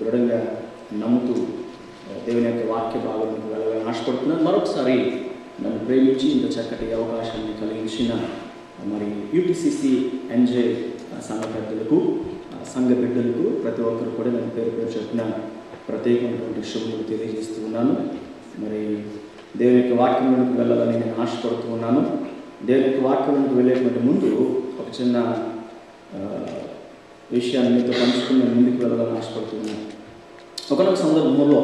దృఢంగా నమ్ముతూ దేవుని యొక్క వాక్య భాగంలోకి వెళ్ళాలని ఆశపడుతున్నాను. మరొకసారి నన్ను ప్రేమించి ఇంత చక్కటి అవకాశాన్ని కలిగించిన మరి యూటీసీసీ ఎన్జే సంఘ పెద్దలకు, సంఘ బిడ్డలకు, ప్రతి ఒక్కరు కూడా నేను పేరు పేరు చెప్పిన ప్రత్యేకమైనటువంటి శుభములు తెలియజేస్తూ ఉన్నాను. మరి దేవుని యొక్క వాక్యంలోకి వెళ్ళాలని నేను ఆశపడుతూ ఉన్నాను. దేవుని యొక్క వాక్యంలోకి వెళ్ళేటువంటి ముందు ఒక చిన్న విషయాన్ని మీతో పంచుకుని నేను ముందుకు వెళ్ళాలని ఆశపడుతున్నాను. ఒకనొక సందర్భంలో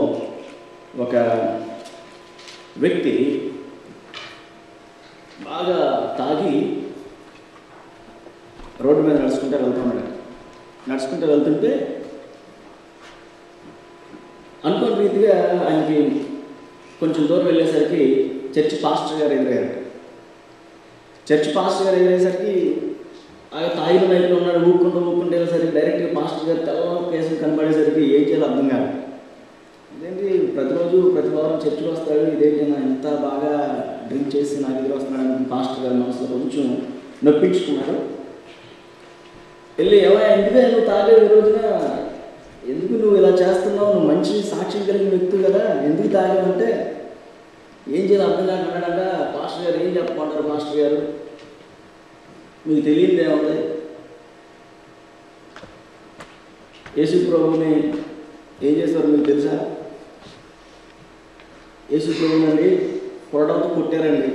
ఒక వ్యక్తి బాగా తాగి రోడ్డు మీద నడుచుకుంటూ వెళ్తుంటే అనుకోని రీతిగా ఆయనకి కొంచెం దూరం వెళ్ళేసరికి చర్చి పాస్టర్ గారు ఎదురయ్యారు. చర్చి పాస్టర్ గారు ఎదురయ్యేసరికి ఆ తాగిన వైపులో ఉన్నాడు, ఊపుకుంటూ వెళ్ళేసరికి డైరెక్ట్గా పాస్టర్ గారు తెల్ల కేసులు కనబడేసరికి ఏం చేయాలో అర్థం కాదు. ఇదేంటి ప్రతిరోజు ప్రతి వారం చర్చికి వస్తాడు, ఇదేంటి ఎంత బాగా డ్రింక్ చేసి నాకు ఎదురు వస్తున్నాడు పాస్టర్ గారి మనసులో కొంచెం నొప్పించుకున్నాడు. వెళ్ళి ఎందుకే నువ్వు తాగేది ఈ రోజున, ఎందుకు నువ్వు ఇలా చేస్తున్నావు, నువ్వు మంచి సాక్ష్యం కలిగిన వ్యక్తి కదా, ఎందుకు తాగావంటే ఏం చేయాలి అర్థం కాకుండా పాస్టర్ గారు ఏం చెప్పమంటారు, పాస్టర్ గారు మీకు తెలియదు ఏముంది, యేసు ప్రభువుని ఏం చేస్తారు మీకు తెలుసా? యేసు ప్రభువునండి కొరడంతో కొట్టారండి,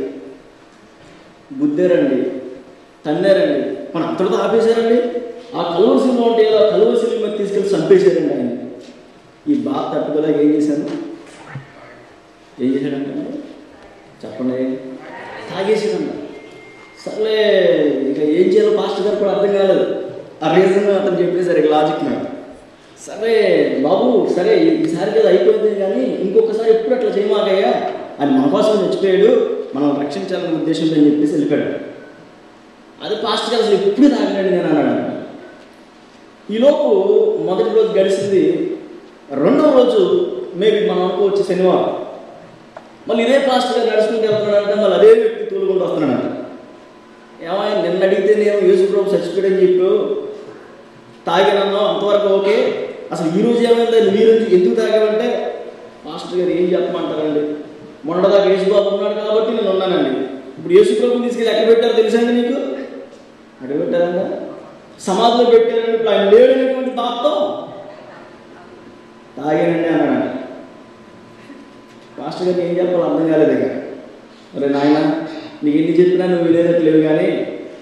గుద్దారండి, తన్నారండి, మన అంతటితో ఆపేశారండి, ఆ కలువ సినిమా ఉంటే ఆ కలువ సినిమా తీసుకెళ్ళి చంపేశారండి ఆయన. ఈ బాధ తట్టుకోలేక ఏం చేశాడంటే చెప్పండి, తాగేసాడంట. సర్లే ఇక ఏం చేయాలో పాస్టర్ గారు కూడా అర్థం కాలేదు. ఆ రీజన్ అతను చెప్పేశారు ఇక లాజిక్ నాకు. సరే బాబు, సరే ఈసారికి అది అయిపోయింది కానీ ఇంకొకసారి ఎప్పుడు అట్లా చేయమాకయ్యా, అని మన కోసం చచ్చిపోయాడు, మనం రక్షించాలనే ఉద్దేశంతో అని చెప్పేసి వెళ్ళిపోయాడు. అది పాస్టర్ గారు అసలు ఎప్పుడు తాగలేడు నేను అన్నాడు. ఈలోపు మొదటి రోజు గడిచింది, రెండవ రోజు మేబీ మనం అనుకోవచ్చు శనివారం, మళ్ళీ ఇదే పాస్టర్ గారు నడుచుకుంటూ వెళ్తున్నాడంటే మళ్ళీ అదే వ్యక్తి తోలుకుంటూ వస్తున్నాడంట. ఏమైనా నిన్న అడిగితే నేను యేసు ప్రభు చచ్చిపోయాడని చెప్పావు, తాగానన్నావు అంతవరకు ఓకే, అసలు ఈరోజు ఏమైంది మీరు ఎందుకు తాగామంటే మాస్టర్ గారు ఏం చెప్పమంటారండి, మొన్నదాకా యేసుబాబు ఉన్నాడు కాబట్టి నేను ఉన్నానండి, ఇప్పుడు యేసు ప్రభుని తీసుకెళ్ళి ఎక్కడ పెట్టారో తెలుసండి మీకు? అక్కడ పెట్టారంట, సమాధిలో పెట్టారండి, ఇప్పుడు ఆయన లేడనేటువంటి బాధతో తాగానండి అన్నాడంట. మాస్టర్ గారికి ఏం చెప్పాలో అర్థం కాలేదు. ఇక అరే నాయన నీకు ఎన్ని చెప్పినా నువ్వు వినేటట్లేవు కానీ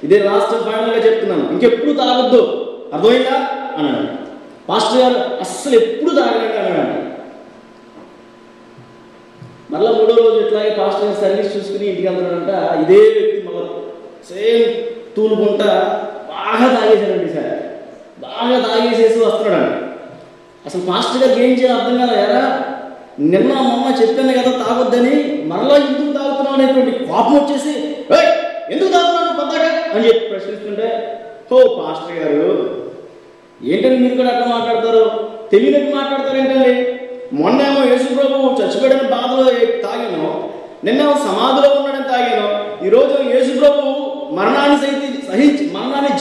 ఇదే లాస్ట్ ఫైనల్గా చెప్తున్నాను, ఇంకెప్పుడు తాగొద్దు, అర్థమైందా అన్నాడు. పాస్టర్ గారు అస్సలు ఎప్పుడు తాగలేండి అన్నాడు. మళ్ళీ మూడో రోజు ఇట్లాగే పాస్టర్ గారు సర్వీస్ చూసుకుని ఇంటికి వెళ్తున్నాడంట. ఇదే వ్యక్తి మళ్ళీ సేమ్ తూలుకుంటా బాగా తాగేశాడండి. సార్ బాగా తాగేసేసి వస్తున్నాడు. అసలు పాస్టర్ గారికి ఏం చేయాలో అర్థం కాదు. ఎరా నిన్న మొన్న చెప్పాను కదా తాగొద్దని, మరలా ఎందుకు తాగుతున్నావు అనేటువంటి కోపం వచ్చేసి ఎందుకు తాగుతున్నాను కొత్తగా అని చెప్పి ప్రశ్నిస్తుంటే, ఓ పాస్టర్ గారు ఏంటంటే మీరు కూడా అట్లా మాట్లాడతారు, తెలియనట్టు మాట్లాడతారు ఏంటండి, మొన్నేమో యేసు ప్రభు చచ్చిపోయిన బాధలో తాగాను, నిన్నేమో సమాధిలో ఉన్నాడని తాగాను, ఈరోజు యేసు ప్రభు మరణాన్ని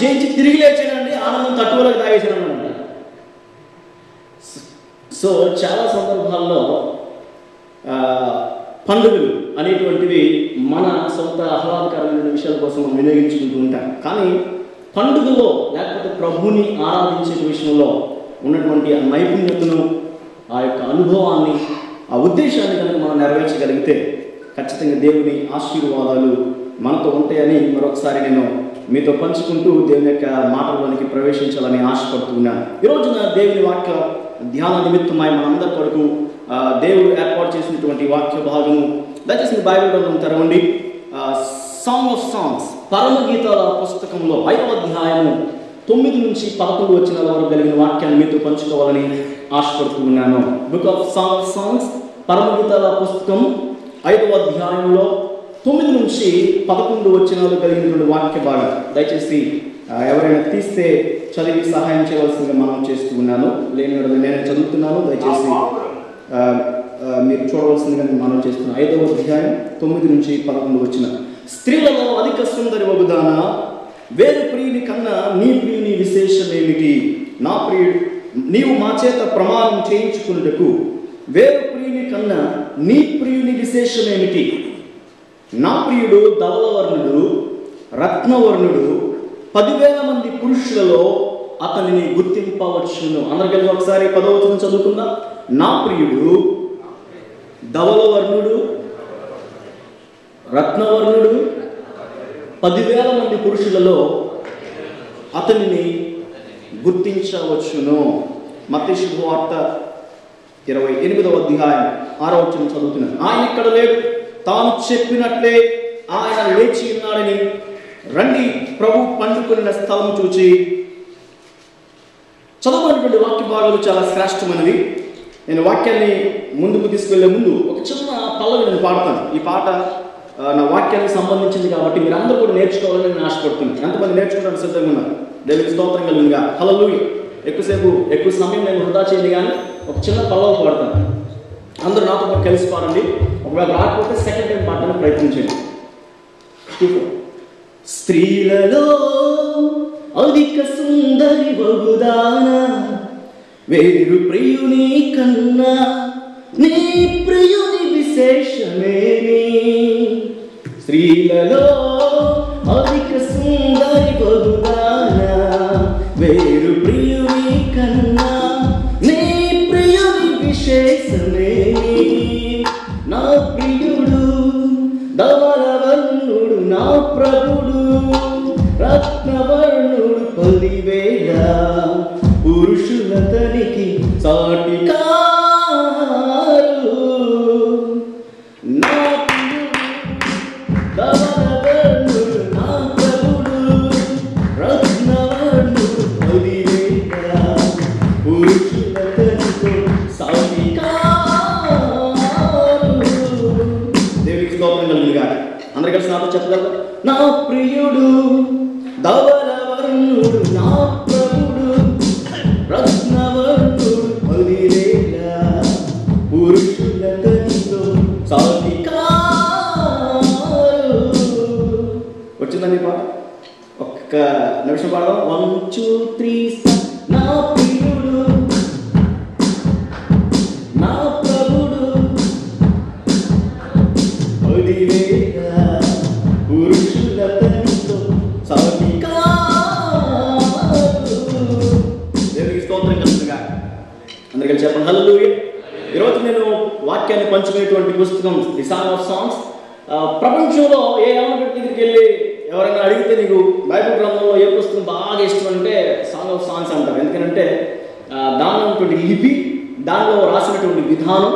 జయించి తిరిగి లేచాడండి, ఆనందం తట్టుకోలేక తాగేసాను అన్నమాట. సో చాలా సందర్భాల్లో పండుగలు అనేటువంటివి మన సొంత ఆహ్లాదకరమైన విషయాల కోసం మనం వినియోగించుకుంటూ ఉంటాం. కానీ పండుగలో లేకపోతే ప్రభుని ఆరాధించే విషయంలో ఉన్నటువంటి ఆ నైపుణ్యతను, ఆ యొక్క అనుభవాన్ని, ఆ ఉద్దేశాన్ని కనుక మనం నెరవేర్చగలిగితే ఖచ్చితంగా దేవుని ఆశీర్వాదాలు మనతో ఉంటాయని మరొకసారి నేను మీతో పంచుకుంటూ దేవుని యొక్క మాటల్లోనికి ప్రవేశించాలని ఆశపడుతున్నాను. ఈరోజున దేవుని వాక్య ధ్యాన నిమిత్తమై మనందరి కొరకు దేవుడు ఏర్పాటు చేసినటువంటి వాక్య భాగము దయచేసి బైబిల్ గ్రంథం తెరవండి. సాంగ్ ఆఫ్ సాంగ్స్, పరమగీతాల పుస్తకంలో 5వ అధ్యాయము 9 నుంచి 11 వచనాల వరకు కలిగిన వాక్యాన్ని మీతో పంచుకోవాలని ఆశపడుతూ ఉన్నాను. బుక్ ఆఫ్ సాంగ్స్, పరమగీతాల పుస్తకం 5వ అధ్యాయంలో 9 నుంచి 11 వచనాలు కలిగినటువంటి వాక్య భాగం. దయచేసి ఎవరైనా తీస్తే చదివి సహాయం చేయవలసిందిగా మనం చేస్తూ ఉన్నాను. లేని నేను చదువుతున్నాను, దయచేసి మీరు చూడవలసిందిగా నేను మనం చేస్తున్నాను. 5వ అధ్యాయం 9 నుంచి 11 వచనం. స్త్రీలలో అధిక సుందరి వగుదానా, వేరు ప్రియుని కన్నా నీ ప్రియుని విశేషమేమిటి? నా ప్రియుడు నీవు మా చేత ప్రమాణం చేయించుకున్నటకు వేరు ప్రియుని కన్నా నీ ప్రియుని విశేషమేమిటి? నా ప్రియుడు ధవలవర్ణుడు, రత్నవర్ణుడు, 10,000 మంది పురుషులలో అతనిని గుర్తింపవచ్చును. అందరు కలిసి ఒకసారి 10వ వచనం చదువుకుందాం. నా ప్రియుడు ధవలవర్ణుడు, రత్నవర్ణుడు, 10,000 మంది పురుషులలో అతనిని గుర్తించవచ్చును. మత్తయి శుభవార్త 28వ అధ్యాయం 6వ వచనం చదువుతున్నాను. ఆయన ఇక్కడ లేడు, తాను చెప్పినట్లే ఆయన లేచి ఉన్నాడని రండి ప్రభు పండుకొనిన స్థలం చూచి. చదవనటువంటి వాక్య భాగాలు చాలా శ్రేష్టమైనవి. నేను వాక్యాన్ని ముందుకు తీసుకెళ్లే ముందు ఒక చిన్న పల్లవి నేను పాడతాను. ఈ పాట నా వాక్యానికి సంబంధించింది కాబట్టి మీరు అందరూ కూడా నేర్చుకోవాలని నేను ఆశపడుతున్నాను. ఎంతమంది నేర్చుకోవడానికి సిద్ధంగా ఉన్నారు? దేవునికి స్తోత్రం కలుగునుగా. హల్లెలూయా. ఎక్కువ సమయం నేను వృధా చేయను, కానీ ఒక చిన్న పల్లవి పాడతాను. అందరూ నాతో పాటు కలిసి పాడండి. ఒకవేళ రాకపోతే సెకండ్ టైం పాడడానికి ప్రయత్నించండి. స్త్రీలలో అధిక సుందరి వగుదానా, వేరు ప్రియుని కన్నా నీ ప్రియుని విశేషమేమి? స్త్రీలలో అధిక సుందరి వగుదానా, వేరు ప్రియుని కన్నా నీ ప్రియుని విశేషమేమి? నా ప్రియుడు ధవలవర్ణుడు, నా ప్రభుడు రత్నవర్ణుడు, 10,000 పురుషులతనికి సాటి కారు. నా ధవలవర్ణుడు, నా ప్రభుడు రత్నవర్ణుడు, 10,000 పురుషులతనికి సాటి కారు. దేవునికి స్తోత్రం కలుగునుగా. అందరూ కలిసి నాతో చెప్పగలరు? నా ప్రియుడు ధవలవర్ణుడు, నా ప్రభుడు రత్నవర్ణుడు, 10,000 పురుషులతనితో సాటి కారు. వచ్చిందండి పాట? ఒక్క నిమిషం పాడదాం. 1 2 3 నా ప్రియుడు, నా ప్రభుడు 10,000 పురుషులతనితో సాటి కారు. దేవునికి స్తోత్రం కలుగునుగా. అందరికీ చెప్పండి హల్లెలూయా. ఈరోజు నేను వాక్యాన్ని పంచుకునేటువంటి పుస్తకం ది సాంగ్ ఆఫ్ సాంగ్స్. ప్రపంచంలో ఏ యవన వ్యక్తి దగ్గరికి వెళ్ళి ఎవరైనా అడిగితే నీకు బైబిల్ గ్రంథంలో ఏ పుస్తకం బాగా ఇష్టం అంటే సాంగ్ ఆఫ్ సాంగ్స్ అంటారు. ఎందుకంటే దానిలో ఉన్నటువంటి లిపి, దానిలో రాసినటువంటి విధానం,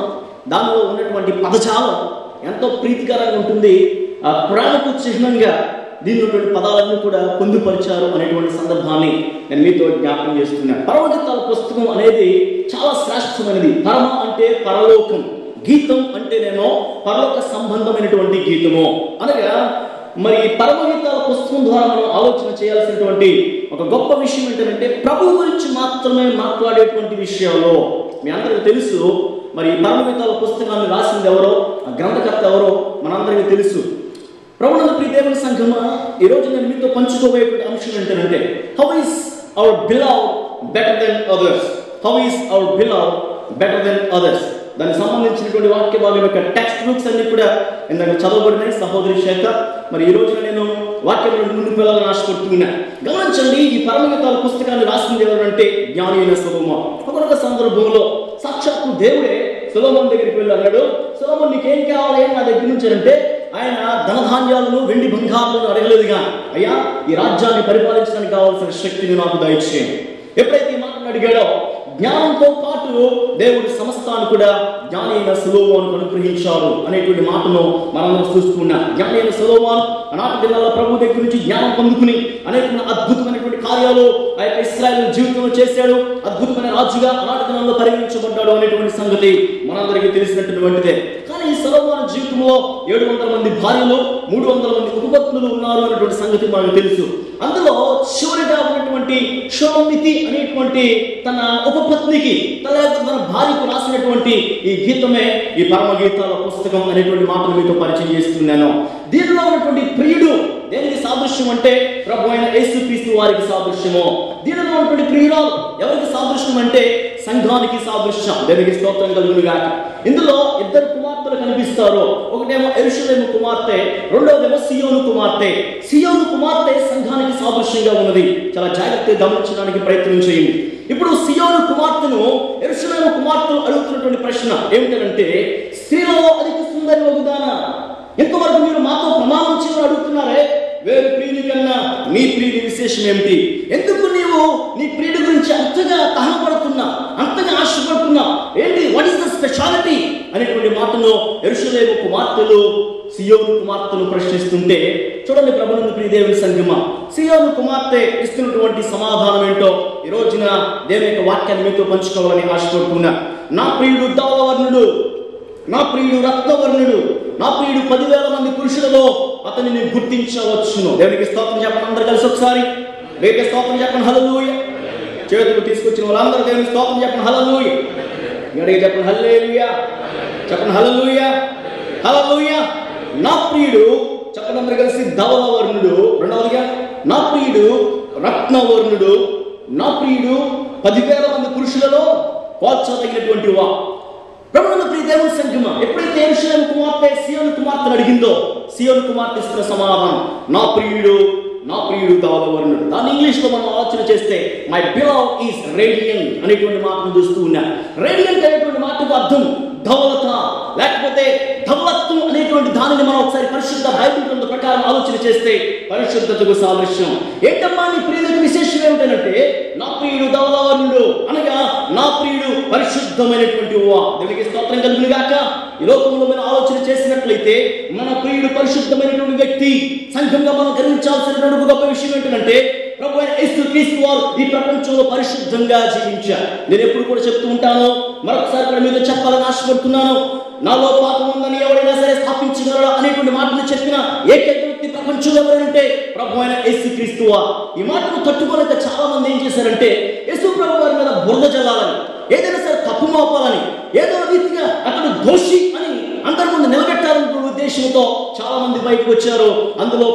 దానిలో ఉన్నటువంటి పదజాలం ఎంతో ప్రీతికరంగా ఉంటుంది. ప్రేమకు చిహ్నంగా దీనిలో ఉన్నటువంటి పదాలన్నీ కూడా పొందుపరిచారు అనేటువంటి సందర్భాన్ని నేను మీతో జ్ఞాపకం చేస్తున్నాను. పరమగీతాల పుస్తకం అనేది చాలా శ్రేష్టమైనది. పరమ అంటే పరలోకం, గీతం అంటేనేమో పరలోక సంబంధమైనటువంటి గీతము. అనగా మరి పరమగీతాల పుస్తకం ద్వారా మనం ఆలోచన చేయాల్సినటువంటి ఒక గొప్ప విషయం ఏంటంటే ప్రభు గురించి మాత్రమే మాట్లాడేటువంటి విషయాలు. మీ అందరికీ తెలుసు, మరి పరమగీతాల పుస్తకాన్ని రాసింది ఎవరో, ఆ గ్రంథకర్త ఎవరో మనందరికీ తెలుసు. ప్రభునందు ప్రియ దేవుని సంఘమా, ఈరోజు నేను మీతో పంచుకోబోయేటువంటి అంశం ఏంటంటే how is our beloved better than others. How is our beloved better than others. దానికి సంబంధించినటువంటి వాక్య భాగం యొక్క టెక్స్ట్ బుక్స్ అన్ని కూడా ఇందాక చదవబడినాయి సహోదరి శాఖ. మరి ఈ రోజున నేను వాక్యం ముందుకు వెళ్ళాలని ఆశపడుతున్నా. గమనించండి, ఈ పరమగీతాల పుస్తకాన్ని రాసింది ఎవరంటే జ్ఞాని అయిన సొలొమోను. ఒక్కొక్క సందర్భంలో సాక్షాత్తు దేవుడే సొలొమోను దగ్గరికి వెళ్ళి అన్నాడు, సొలొమోను నీకేం కావాలి నా దగ్గర నుంచి అంటే, ఆయన ధనధాన్యాలను వెండి బంగారాలను అడగలేదుగా, అయ్యా ఈ రాజ్యాన్ని పరిపాలించడానికి కావాల్సిన శక్తిని నాకు దయచేయండి. ఎప్పుడైతే ఈ మాటను అడిగాడో జ్ఞానంతో పాటు దేవుడి సమస్తాన్ని కూడా జ్ఞాని అయిన సొలొమోనుకు అనుగ్రహించాడు అనేటువంటి మాటను మనం చూస్తున్నాం. జ్ఞాని అయిన సొలొమోను ఆనాటి దినాల్లో ప్రభు దగ్గర నుంచి జ్ఞానం పొందుకుని అనేక అద్భుతమైనటువంటి కార్యాలు ఆ యొక్క ఇశ్రాయేలు జీవితంలో చేశాడు. అద్భుతమైన రాజుగా ఆనాటి దినాల్లో పరిగణించబడ్డాడు అనేటువంటి సంగతి మనందరికీ తెలిసినటువంటిదే. కానీ సొలొమోను జీవితంలో 700 మంది భార్యలు, 300 మంది ఉపపత్నులు ఉన్నారు అనేటువంటి సంగతి మనకు తెలుసు. అందులో చివరిగా ఉన్నటువంటి షోమితి అనేటువంటి తన ఉపపత్నికి, తన భార్యకు రాసినటువంటి ఈ గీతమే ఈ పరమగీతాల పుస్తకం అనేటువంటి మాటను మీతో పరిచయం చేస్తున్నాను. దీనిలో ఉన్నటువంటి ప్రియుడు దేనికి సాదృశ్యం అంటే ప్రభు అయిన యేసుక్రీస్తు వారికి సాదృశ్యము. దీనిలో ఉన్నటువంటి ప్రియురాలు ఎవరికి సాదృశ్యం అంటే సంఘానికి సాదృశ్యం. దేవునికి స్తోత్రం కలుగును గాక. ఇందులో ఇద్దరు కుమార్తెలు కనిపిస్తారు. ఒకటేమో యెరూషలేము కుమార్తె, రెండోదేమో సియోను కుమార్తె. సియోను కుమార్తె సంఘానికి సాదృశ్యంగా ఉన్నది. చాలా జాగ్రత్తగా గమనించడానికి ప్రయత్నం చేయండి. ఇప్పుడు సియోను కుమార్తెను యెరూషలేము కుమార్తెలు అడుగుతున్నటువంటి ప్రశ్న ఏమిటంటే, స్త్రీలో అధిక సుందరి వగుదానా, ఇంతవరకు మీరు మాతో ప్రమాణం చేయమని అడుగుతున్నారే, వేరు ప్రియుని కన్నా నీ ప్రియుడి విశేషం ఏమిటి? ఎందుకు నీవు నీ ప్రియుడి గురించి అంతగా తహనపడుతున్నా, అంతగా ఆశపడుతున్నా? ఏంటి, వాట్ ఈస్ ద స్పెషాలిటీ అనేటువంటి మాటను యెరూషలేము కుమార్తెలు సియోను కుమార్తెను ప్రశ్నిస్తుంటే, చూడండి ప్రభువుని ప్రియ దేవుని సంగమా, సియోను కుమార్తె ఇస్తున్నటువంటి సమాధానం ఏంటో ఈ రోజున దేవుని యొక్క వాక్యాన్ని మీతో పంచుకోవాలని ఆశపడుతున్నా. నా ప్రియుడు ధవలవర్ణుడు, నా ప్రియుడు రత్నవర్ణుడు, నా ప్రియుడు 10,000 మంది పురుషులలో అతనిని గుర్తించవచ్చును. దేవునికి స్తోత్రం చెప్పండి. అందరూ కలిసి ఒకసారి దేవునికి స్తోత్రం చెప్పండి. హల్లెలూయా. చేతులు తీసుకొచ్చిన వాళ్ళందరూ దేవునికి స్తోత్రం చెప్పండి. హల్లెలూయా. గట్టిగా చెప్పండి. హల్లెలూయా. చెప్పండి. హల్లెలూయా. హల్లెలూయా. నా ప్రియుడు చెప్పండి అందరూ కలిసి ధవలవర్ణుడు. రెండవదిగా నా ప్రియుడు రత్నవర్ణుడు, నా ప్రియుడు 10,000 మంది పురుషులలో పోల్చదగినటువంటి వా. ప్రభువుని ప్రియ దేవుని సంగమా, ఎప్పుడైతే యెరూషలేము కుమార్తె సియోను కుమార్తెను అడిగిందో, సియోను కుమార్తె ఇస్తున్న సమాధానం నా ప్రియుడు ధవలవర్ణుడు. దాన్ని ఇంగ్లీష్ లో మనం ఆలోచన చేస్తే మై బిలవ్ ఈస్ రేడియంట్ అనేటువంటి మాటను చూస్తూ ఉన్నా. రేడియంట్ అనేటువంటి మాటకు అర్థం ధవలత, లేకపోతే ధవలత్వం అనేటువంటి దానిని మనం ఒకసారి పరిశుద్ధ బైబిల్ గ్రంథం ప్రకారం ఆలోచన చేస్తే పరిశుద్ధతకు సాదృశ్యం. ఏంటమ్మా నీ ప్రియుడికి విశేషం ఏమిటంటే, నా ప్రియుడు ధవలవర్ణుడు అనగా నా ప్రియుడు పరిశుద్ధమైనటువంటి వా. దేవునికి స్తోత్రం కలుగును గాక. ఈ లోకంలో మనం ఆలోచన చేసినట్లయితే మన ప్రియుడు పరిశుద్ధమైనటువంటి వ్యక్తి. సంఘంగా మనం గ్రహించాల్సినటువంటి గొప్ప విషయం ఏంటంటే, ప్రభు అయిన యేసుక్రీస్తు వారు ఈ ప్రపంచంలో పరిశుద్ధంగా జీవించారు. నేను ఎప్పుడు కూడా చెప్తూ ఉంటాను, మరొకసారి కూడా మీతో చెప్పాలని ఆశపడుతున్నాను. నాలో పాపం ఉందని ఎవరైనా సరే స్థాపించగలరా అనేటువంటి మాటను చెప్పిన ఏకైక వ్యక్తి ప్రపంచంలో ఎవరంటే ప్రభు అయిన యేసుక్రీస్తు వారు. ఈ మాటను తట్టుకోలేక చాలా మంది ఏం చేశారంటే, యేసు ప్రభు వారి మీద బురద జల్లాలని, ఏదైనా సరే తప్పు మోపాలని, ఏదో రీతిగా అతను దోషి అని అందరి ముందు నిలబెట్టాలనే ఉద్దేశంతో చాలా మంది బయటకు వచ్చారు. అందులో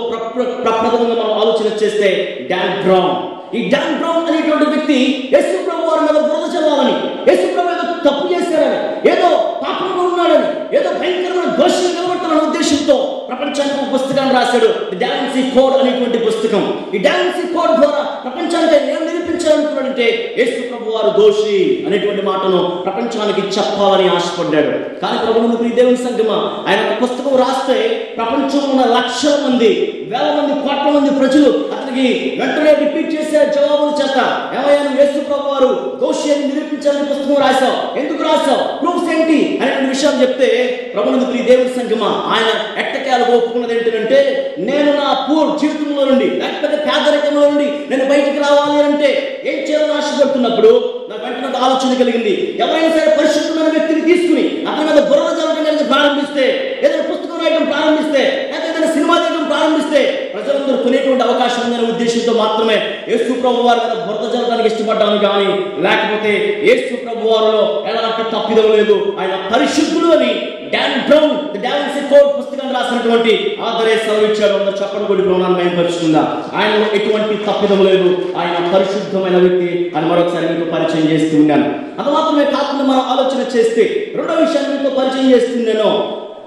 ప్రప్రథమంగా మనం ఆలోచన చేస్తే డాన్ బ్రౌన్. ఈ డాన్ బ్రౌన్ అనేటువంటి వ్యక్తి యేసు ప్రభు వారి మీద బురద చల్లాలని, యేసు ప్రభు ఏదో తప్పు చేశారని, ఏదో పాపంలో ఉన్నాడని, ఏదో భయంకరమైన దోషం నిలబెట్టాలనే ఉద్దేశంతో ప్రపంచానికి ఒక పుస్తకాన్ని రాశాడు, దా విన్సీ కోడ్ అనేటువంటి పుస్తకం. ఈ దా విన్సీ కోడ్ ద్వారా ప్రపంచానికి ఏం నిరూపించాలనుకున్నాడంటే యేసు ప్రభు వారు దోషి అనేటువంటి మాటను ప్రపంచానికి చెప్పాలని ఆశపడ్డాడు. కానీ ప్రభువుని ప్రియ దేవుని సంగమా, ఆయన ఒక పుస్తకం రాస్తే ప్రపంచంలో ఉన్న లక్షల మంది, వేల మంది, కోట్ల మంది ప్రజలు అతనికి వెంటనే రిపీట్ చేసే జవాబుల చేత, ఏమయ్యా నువ్వు యేసు ప్రభు వారు దోషి అని నిరూపించాలని పుస్తకం రాశావు, ఎందుకు రాశావు, ప్రూఫ్స్ ఏంటి అనేటువంటి విషయాలు చెప్తే ప్రభువుని ప్రియ దేవుని సంగమా ఆయన ఎట్టకేలకు ఒప్పుకున్నది ఏంటంటే, నేను నా పూర్ జీవితంలో నుండి, లేకపోతే పేదరికంలో నుండి నేను బయటికి రావాలి అంటే ఏం చేయాలని ఆశపడుతున్నప్పుడు నాకు వెంటనే ఆలోచన కలిగింది, ఎవరైనా సరే పరిశుద్ధమైన వ్యక్తిని తీసుకుని అతని మీద బురద జల్లడం కనుక ప్రారంభిస్తే, ఏదైనా పుస్తకం రాయడం ప్రారంభిస్తే, లేకపోతే ఏదైనా సినిమా తీయడం ప్రారంభిస్తే ప్రజలందరూ కొనేటువంటి అవకాశం ఉందనే ఉద్దేశంతో మాత్రమే యేసు ప్రభు వారి మీద బురద జల్లడానికి ఇష్టపడ్డాను. కానీ లేకపోతే యేసు ప్రభు వారిలో ఎలాంటి తప్పిదం లేదు, ఆయన పరిశుద్ధులు అని డాన్ బ్రౌన్ దా విన్సీ కోడ్ పుస్తకాన్ని రాసినటువంటి ఆదరే సెలవిచ్చాడు. అందరూ చెప్పండి కొద్ది బ్రౌనాన్ని భయపరుచుకుందా. ఆయనలో ఎటువంటి తప్పిదం లేదు, ఆయన పరిశుద్ధమైన వ్యక్తి అని మరొకసారి మీకు పరిచయం చేస్తూ ఉన్నాను. అది మాత్రమే కాకుండా మనం ఆలోచన చేస్తే రెండో విషయాన్ని మీతో పరిచయం చేస్తున్నాను.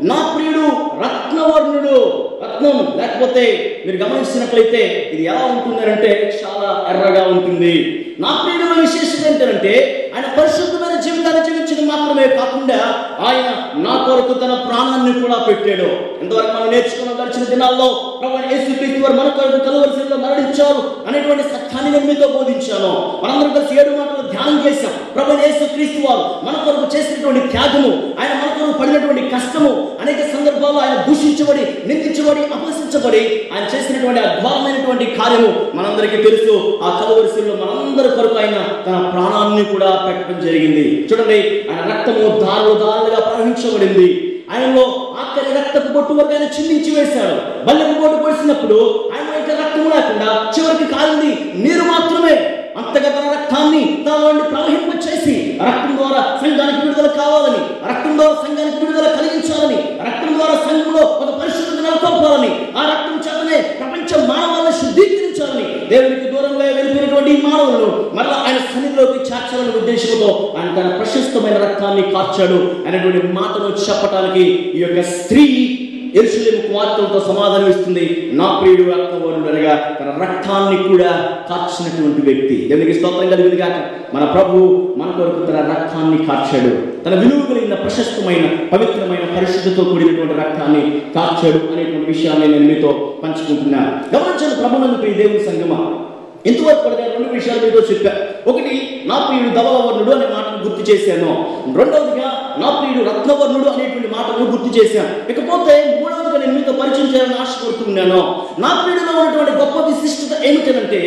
నా ప్రియుడు రత్నవర్ణుడు. రత్నం లేకపోతే మీరు గమనించినట్లయితే ఇది ఎలా ఉంటుందంటే చాలా ఎర్రగా ఉంటుంది. నా ప్రియుడు విశేషం ఏంటంటే ఆయన పరిశుద్ధమైన జీవితాన్ని జీవించడం మాత్రమే కాకుండా ఆయన నా కొరకు తన ప్రాణాన్ని కూడా పెట్టాడు. ఇంతవరకు మనం నేర్చుకున్న గడిచిన దినాల్లో ప్రభువైన యేసుక్రీస్తు వారు మన కొరకు కలువరి శిలువలో మరణించారు అనేటువంటి సత్యాన్ని నేను మీతో బోధించాను. మనందరం కలిసి 7 మాటలు ధ్యానం చేశాం. ప్రభువైన యేసుక్రీస్తు వారు మన కొరకు చేసినటువంటి త్యాగము, ఆయన మన కొరకు పడినటువంటి కష్టము, అనేక సందర్భాల్లో ఆయన దూషించబడి, నిందించబడి, అపహసించబడి ఆయన చేసినటువంటి అద్భుతమైనటువంటి కార్యము మనందరికీ తెలుసు. ఆ కలువరి శిలువలో మనందరి కొరకు ఆయన తన ప్రాణాన్ని కూడా పెట్టడం జరిగింది. చూడండి, ఆయన రక్తము దారులుగా ప్రవహించబడింది. ఆయనలో ఆఖరి రక్తపు బొట్టు వరకు ఆయన చిందించి వేశాడు. బల్లెపు బొట్టు పోసినప్పుడు ఆయన అయితే రక్తం లేకుండా చివరికి కాలింది నీరు మాత్రమే. అంతగా తన రక్తాన్ని తనలోని ప్రవహింపచేసి రక్తం ద్వారా సంఘానికి విడుదల కావాలని, రక్తం ద్వారా సంఘానికి విడుదల కలిగించాలని, రక్తం ద్వారా సంఘంలో ఒక పరిశుద్ధత నెలకొల్పాలని, ఆ రక్తం చేతనే ప్రపంచ మానవాలను శుద్ధీకరించాలని దేవునికి దూరంగా వెళ్ళిపోయినటువంటి మానవులను ఆయన తన ప్రశస్తమైన రక్తాన్ని కార్చాడు అనేటువంటి మాటను చెప్పటానికి ఈ యొక్క స్త్రీ యెరూషలేము కుమార్తెలతో సమాధానం ఇస్తుంది. నా ప్రియుడు రక్తవర్ణుడు అనగా తన రక్తాన్ని కూడా కార్చినటువంటి వ్యక్తి. దేవునికి స్తోత్రం కలుగును గాక. మన ప్రభు మన కొరకు తన రక్తాన్ని కార్చాడు. తన విలువ కలిగిన ప్రశస్తమైన పవిత్రమైన పరిశుద్ధతో కూడినటువంటి రక్తాన్ని కార్చాడు అనేటువంటి విషయాన్ని నేను మీతో పంచుకుంటున్నాను. గమనించండి ప్రభునందు ప్రియ దేవుని సంగమా, ఇంతవరకు కూడా నేను 2 విషయాలు మీతో చెప్పాను. ఒకటి, నా ప్రియుడు ధవలవర్ణుడు అనే మాటను గుర్తు చేశాను. రెండవదిగా నా ప్రియుడు రత్నవర్ణుడు అనేటువంటి మాటను గుర్తు చేశాను. ఇకపోతే మూడవదిగా నేను మీతో పరిచయం చేయాలని ఆశపడుతున్నాను. నా ప్రియుడిలో ఉన్నటువంటి గొప్ప విశిష్టత ఏమిటంటే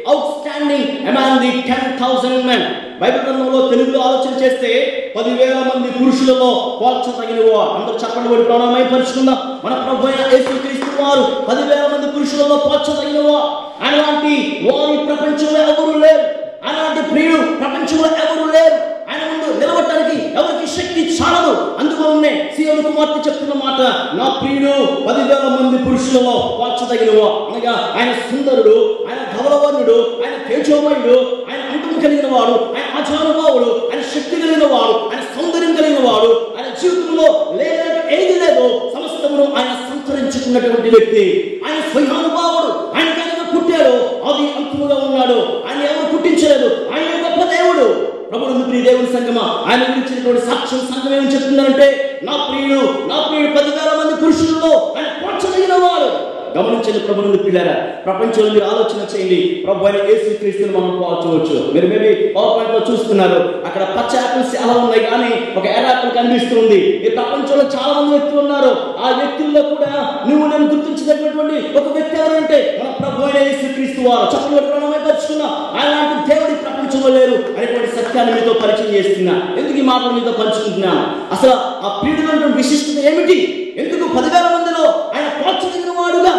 out standing among the 10,000 men. Bible గ్రంథంలో తెలుగులో ఆలోచన చేస్తే 10,000 మంది పురుషులలో పోల్చదగిన వారు. అందరూ చప్పట్లు కొట్టి ప్రాణమై పరుచుకుందాం. మన ప్రభు అయిన యేసుక్రీస్తు వారు 10,000 మంది పురుషులలో పోల్చదగిన వారు. అలాంటి వారి ప్రపంచంలో ఎవరు లేరు. అలాంటి ప్రియుడు ప్రపంచంలో ఎవరు లేరు. ఆయన ముందు నిలబడటానికి ఎవరికి శక్తి చాలదు. అందువల్లనే సీయోను కుమార్తె చెప్తున్న మాట, నా ప్రియుడు 10,000 మంది పురుషులలో పోల్చదగినవా. అనగా ఆయన సుందరుడు, ఆయన ధవలవర్ణుడు, ఆయన తేజోమయుడు, ఆయన అంటం కలిగిన వాడు, ఆయన ఆచారభావుడు, ఆయన శక్తి కలిగిన వాడు, ఆయన సౌందర్యం కలిగిన వాడు, ఆయన జీవితంలో లేదంటే ఏది లేదో సమస్తమును ఆయన సంతరించుకున్నటువంటి వ్యక్తి. ఆయన స్వయానుభావుడు. ఆయన పుట్టాడు, అది అంతముగా ఉన్నాడు. ఆయన ఎవరు పుట్టించలేదు. ఆయన గొప్ప దేవుడు. ప్రభువును ప్రియ దేవుని సంగమా, ఆయన గురించినటువంటి సాక్ష్యం సంఘం ఏమని చెప్తుందంటే, నా ప్రియుడు 10,000 మంది పురుషుల్లో ఆయన పోల్చదగిన వాడు. గమనించండి ప్రభువును ప్రియులారా, ప్రపంచంలో మీరు ఆలోచన చేయండి. ప్రభు అయిన యేసుక్రీస్తుని మనం పోల్చవచ్చు. మీరు మేబీ పవర్ పాయింట్ లో చూస్తున్నారు, అక్కడ పచ్చ యాపిల్స్ ఎలా ఉన్నాయి కానీ ఒక ఎర్ర యాపిల్ కనిపిస్తుంది. ఈ ప్రపంచంలో చాలా మంది వ్యక్తులు ఉన్నారు. ఆ వ్యక్తుల్లో కూడా నువ్వు నేను గుర్తించదగినటువంటి ఒక వ్యక్తి ఎవరంటే మన ప్రభు అయిన యేసుక్రీస్తు వారు. చప్పట్లు ప్రాణమై పరుచుకున్నా. అలాంటి దేవుడి ప్రపంచంలో లేరు అనేటువంటి సత్యాన్ని మీతో పరిచయం చేస్తున్నా. ఎందుకు ఈ మాటలు మీతో పంచుకుంటున్నాను? అసలు ఆ ప్రియుడు విశిష్టత ఏమిటి? ఎందుకు 10,000 మందిలో ఆయన పోల్చదగిన వాడుగా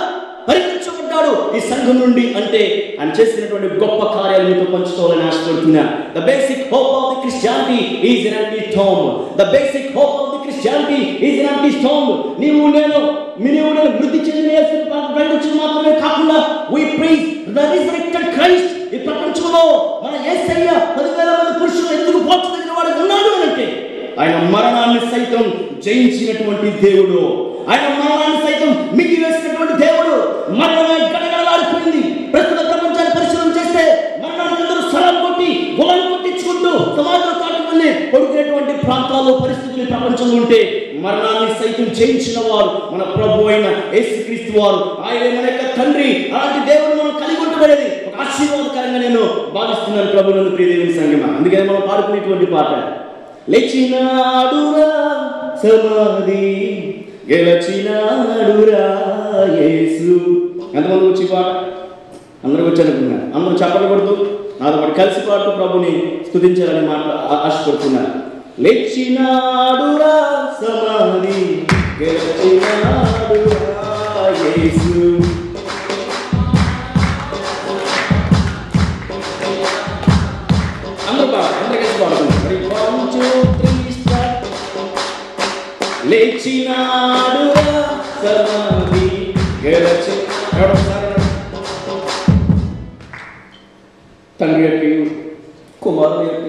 పరిగణించబడ్డాడు ఈ సంఘం నుండి అంటే ఆయన చేసినటువంటి గొప్ప కార్యాలు మీతో పంచుకోవాలని ఆశపడుతున్నా. The basic hope of the Christianity is an empty tomb. The basic hope of the Christianity is an empty tomb. నీవు నేను మృతి చెందిన యేసుని ప్రకటించడం మాత్రమే కాకుండా we preach the resurrected Christ. ఈ ప్రపంచంలో మన యేసయ్య 10,000 మంది పురుషులు ఎందుకు పోల్చదగిన వాడు ఉన్నాడు అంటే ఆయన మరణాన్ని సైతం జయించినటువంటి దేవుడు. ఆయన మరణాన్ని సైతం మింగివేసినటువంటి దేవుడు. మరణమే గడగడలాడిపోయింది. ప్రస్తుత ప్రపంచాన్ని పరిశీలన చేస్తే మరణాన్ని అందరూ సలాం కొట్టి గులాం కొట్టించుకుంటూ సమాజంలో తాటుకుని కొడుకునేటువంటి ప్రాంతాల్లో పరిస్థితులు ప్రపంచంలో ఉంటే మరణాన్ని సైతం జయించిన వారు మన ప్రభు అయిన యేసుక్రీస్తు వారు. ఆయన మన యొక్క తండ్రి. అలాంటి దేవుడు మనం కలిగి ఉండబడేది ఒక ఆశీర్వాదకరంగా నేను భావిస్తున్నాను ప్రభువును ప్రియ దేవుని సంగమా. అందుకని మనం పాడుకునేటువంటి పాట, లేచినాడురా సమాధి గెలచినాడురా యేసు. ఎంతమంది వచ్చి పాట? అందరూ వచ్చి అనుకున్నారు. అందరూ చప్పట్లు కొడుతూ నాతో పాటు కలిసి పాడుతూ ప్రభుని స్తుతించాలని మాట ఆశపడుతున్నారు. లేచినాడురా సమాధి గెలచినాడురా యేసు. అందరూ కలిసి పాడుతున్నారు. లేచినాడురా సమాధి గెలచి. తండ్రి యొక్క కుమారుని యొక్క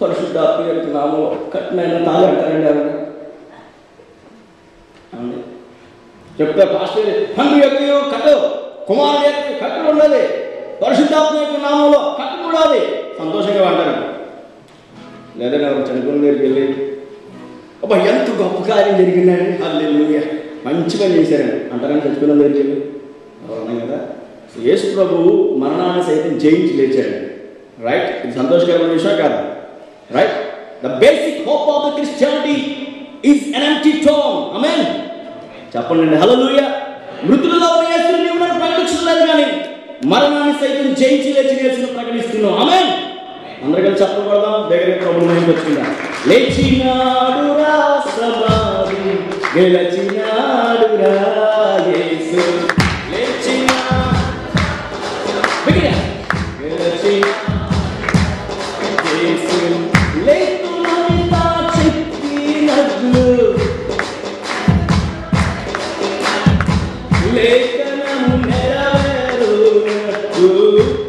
పరిశుద్ధాత్మ యొక్క నామం కట్టినైన తాళి అంటారండి. ఎవరు చెప్తే పాస్టర్ తండ్రి యొక్క కట్టు, కుమారుని యొక్క కట్టు ఉండాలి, పరిశుద్ధాత్మ యొక్క నామంలో కట్టు ఉండాలి, సంతోషంగా అంటారు. లేదంటే ఎవరు చనిపోయిన దగ్గరికి వెళ్ళి అబ్బా ఎంత గొప్ప కార్యం జరిగిందండి, హల్లెలూయా మంచి పని చేశారండి అంటారని చచ్చిపోయిన దగ్గరికి వెళ్ళి అవునాయి కదా. యేసు ప్రభు మరణాన్ని సైతం జయించి లేచాడు. రైట్, ఇది సంతోషకరమైన విషయం కాదు. Right, the basic hope of the Christianity is an empty tomb. ఆమేన్ చెప్పండి హల్లెలూయా. మృతులలో ఉన్న యేసుని నీవు నన్ను ప్రకటించలేదు కానీ మరణాన్ని సైతం జయించి లేచిన యేసుని ప్రకటిస్తున్నావు. ఆమేన్. అందరూ కలిసి చప్పట్లు కొడదాం. దగ్గర ప్రభు మనకి వచ్చిందా. లేచినాడురా సమాధి గెలచినాడురా యేసు. లేఖనము నెరవేరు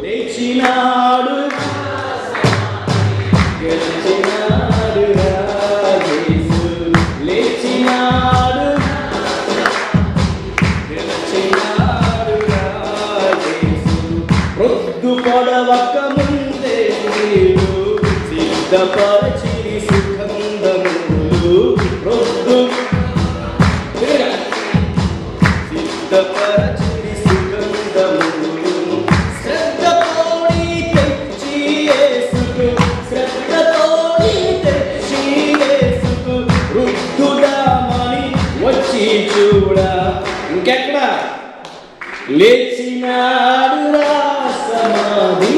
లేచినాడు గెలిచినాడు సిద్ధపరచిరి సుగంధములు రొద్దు సిద్ధపరచిరి సుగంధములు శ్రద్ధతోని తెచ్చి యేసుకు శ్రద్ధతోని తెచ్చి యేసుకు రుద్దుదామని వచ్చి చూడ ఇంకెక్కడ లేచినాడు సమాధి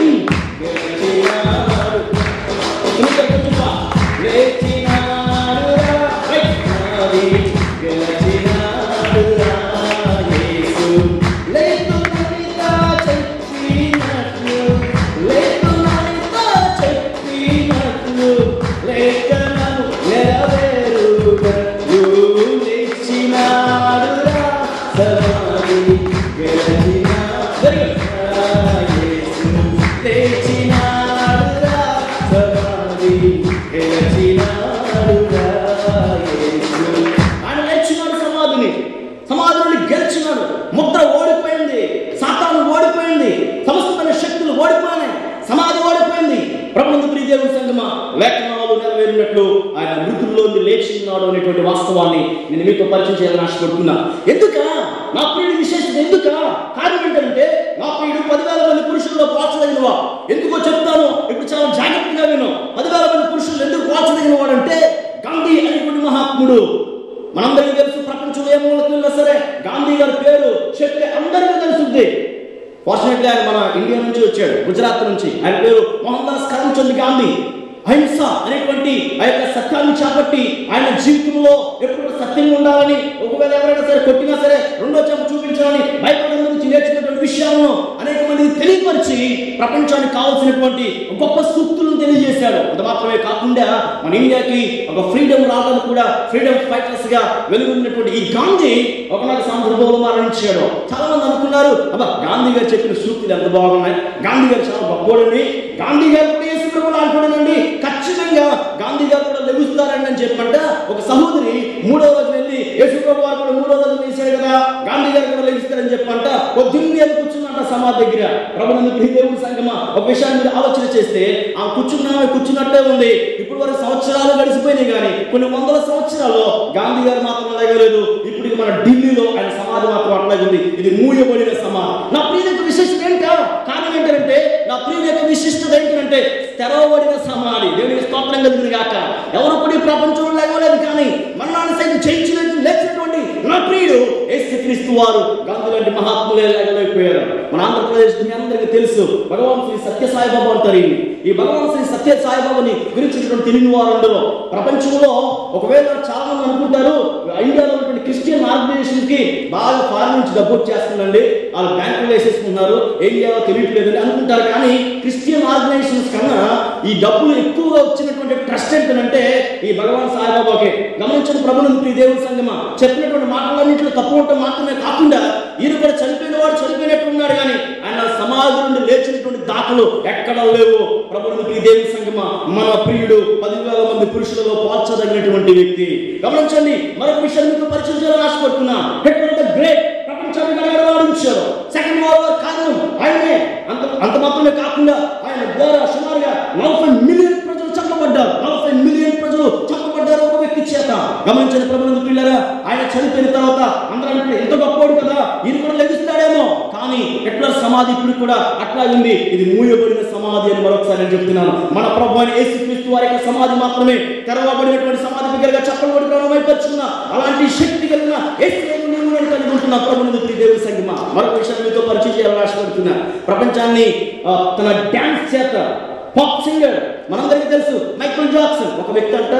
లేఖనాలు నెరవేరినట్లు ఆయన మృతుల్లోంచి లేచిన్నాడు అనేటువంటి వాస్తవాన్ని నేను మీతో పరిచయం చేయాలని ఆశపడుతున్నా. ఎందుక నా ప్రియుడి విశేషత ఎందుక కారణం ఏంటంటే నా ప్రియుడు 10,000 మంది పురుషుల్లో పోల్చదగినవా. ఎందుకో చెప్తాను, ఇప్పుడు చాలా జాగ్రత్తగా విను. 10,000 మంది పురుషులు ఎందుకు పోల్చదగిన వాడంటే గాంధీ అనేటువంటి మహాత్ముడు. మనందరికీ తెలుసు, ప్రపంచంలో ఏ మూలకు వెళ్ళినా సరే గాంధీ గారి పేరు చెప్తే అందరికీ తెలుస్తుంది. ఫార్చునేట్లీ ఆయన మన ఇండియా నుంచి వచ్చాడు, గుజరాత్ నుంచి. ఆయన పేరు మోహన్ దాస్ కరమ్చంద్ గాంధీ. అహింస అనేటువంటి ఆ యొక్క సత్యాన్ని చేపట్టి ఆయన జీవితంలో ఎప్పుడు సత్యంగా ఉండాలని, ఒకవేళ ఎవరైనా సరే కొట్టినా సరే రెండో చెప్పు చూపించాలని బైబిల్ నుంచి నేర్చుకున్నటువంటి విషయాలను అనేక మందికి తెలియపరిచి ప్రపంచానికి కావాల్సినటువంటి గొప్ప సూక్తులను తెలియజేశాడు. అది మాత్రమే కాకుండా మన ఇండియాకి ఒక ఫ్రీడమ్ రావడానికి కూడా ఫ్రీడమ్ ఫైటర్స్ గా వెలుగున్నటువంటి ఈ గాంధీ ఒకనాటి సందర్భంలో మరణించాడు. చాలా మంది అనుకున్నారు, అబ్బా గాంధీ గారు చెప్పిన సూక్తులు ఎంత బాగున్నాయి, గాంధీ గారు చాలా గొప్పోడండి, గాంధీ గారు కూడా యేసు ప్రభువుని అంటాడండి, ఖచ్చితంగా గాంధీ గారు కూడా లెగుస్తారండి అని చెప్పంట ఒక సహోదరి 3వ రోజు వెళ్ళి యేసు ప్రభు వారు కూడా 3వ రోజు లేచాడు కదా, గాంధీ గారు కూడా లెగుస్తారని చెప్పంట పొద్దున్నే కూర్చున్నట్ట సమాధి దగ్గర. ప్రభునందు దేవుడి సంగమా, ఒక విషయాన్ని మీరు ఆలోచన చేస్తే ఆ కూర్చున్నట్టే ఉంది. ఇప్పుడు వరకు సంవత్సరాలు గడిచిపోయినాయి, కానీ కొన్ని వందల సంవత్సరాల్లో గాంధీ గారు మాత్రం లేగలేదు. ఇప్పుడు మన ఢిల్లీలో ఆయన సమాధి మాత్రం అట్లాగే ఉంది. ఇది మూయబడిన సమాధి. నా ప్రియుల యొక్క విశిష్టత ఏంటా? కారణం ఏంటంటే నా ప్రియుల యొక్క విశిష్టత ఏంటంటే తెరవబడిన సమాధి. దేవునికి స్తోత్రం కలుగుతుంది గాక. ఎవరు కూడా ఈ ప్రపంచంలో లేవలేదు, కానీ మరణాన్ని సైతం జయించినట్టు లేచినటువంటి నా ప్రియుడు యేసుక్రీస్తు వారు గాంధీ లాంటి మహాత్ములే లేకపోయారు. మన ఆంధ్రప్రదేశ్ మీ అందరికీ తెలుసు, భగవాన్ శ్రీ సత్య సాయిబాబా అంటారు. ఈ భగవాన్ శ్రీ సత్య సాయిబాబాని గురించినటువంటి తెలియని వారు ఉండరు. ప్రపంచంలో ఒకవేళ చాలా మంది అనుకుంటారు ఇండియాలో ఉన్నటువంటి క్రిస్టియన్ ఆర్గనైజేషన్ కి బాగా ఫారెన్ నుంచి డబ్బు వచ్చేస్తుందండి, వాళ్ళు బ్యాంకులు వేసేసుకుంటున్నారు, ఏం చేయాలో తెలియట్లేదని అనుకుంటారు. కానీ క్రిస్టియన్ ఆర్గనైజేషన్స్ కన్నా ఈ డబ్బులు ఎక్కువగా వచ్చినటువంటి ట్రస్ట్ ఏంటంటే ఈ భగవాన్ సాయిబాబాకి. గమనించిన ప్రభునందు దేవుడి సంగమా, చెప్పినటువంటి మాటలన్నింటిలో తప్పు ఉండటం మాత్రమే కాకుండా ఈయన కూడా చనిపోయిన వాడు చనిపోయినట్టు ఉన్నాడు, కానీ ఆయన సమాధి నుండి లేచినటువంటి దాఖలు ఎక్కడా లేవు. ప్రభునందు దేవుడి సంగమా, మన ప్రియుడు 10,000 మంది పురుషులలో పోల్చదగినటువంటి వ్యక్తి. గమనించండి, మరొక విషయం మీకు పరిచయం చేయాలని ఆశపడుతున్నా. హిట్లర్ ద గ్రేట్ ప్రపంచాన్ని గడగడలాడించారు. సెకండ్ వరల్డ్ వార్ కారణం ఆయనే. అంత మాత్రమే కాకుండా ఆయన ద్వారా సుమారుగా 40 మిలియన్ ప్రజలు చంపబడ్డారు. 40 మిలియన్ ప్రజలు చంపబడ్డారు ఒక వ్యక్తి చేత. గమనించిన ప్రభునందు పిల్లరా, ఆయన చనిపోయిన తర్వాత అందరూ ఎంత గొప్పోడు కదా, ఈయన కూడా లభిస్తాడేమో, కానీ హిట్లర్ సమాధి ఇప్పుడు కూడా అట్లా ఉంది. ఇది మూయబడిన సమాధి అని మరొకసారి నేను చెప్తున్నాను. మన ప్రభు అయిన యేసుక్రీస్తు వారి యొక్క సమాధి మాత్రమే తెరవబడినటువంటి సమాధి దగ్గరగా చెప్పబడి ప్రారంభమైపరుచుకున్న అలాంటి శక్తి కలిగిన అనుకుంటున్నా ప్రభునందు దేవుడి సంగమా. మరొక విషయాన్ని మీతో పరిచయం చేయాలని ఆశపడుతున్నా. ప్రపంచాన్ని తన డాన్స్ చేత పాప్ సింగర్ మనందరికీ తెలుసు మైకేల్ జాక్సన్. ఒక వ్యక్తి అంట,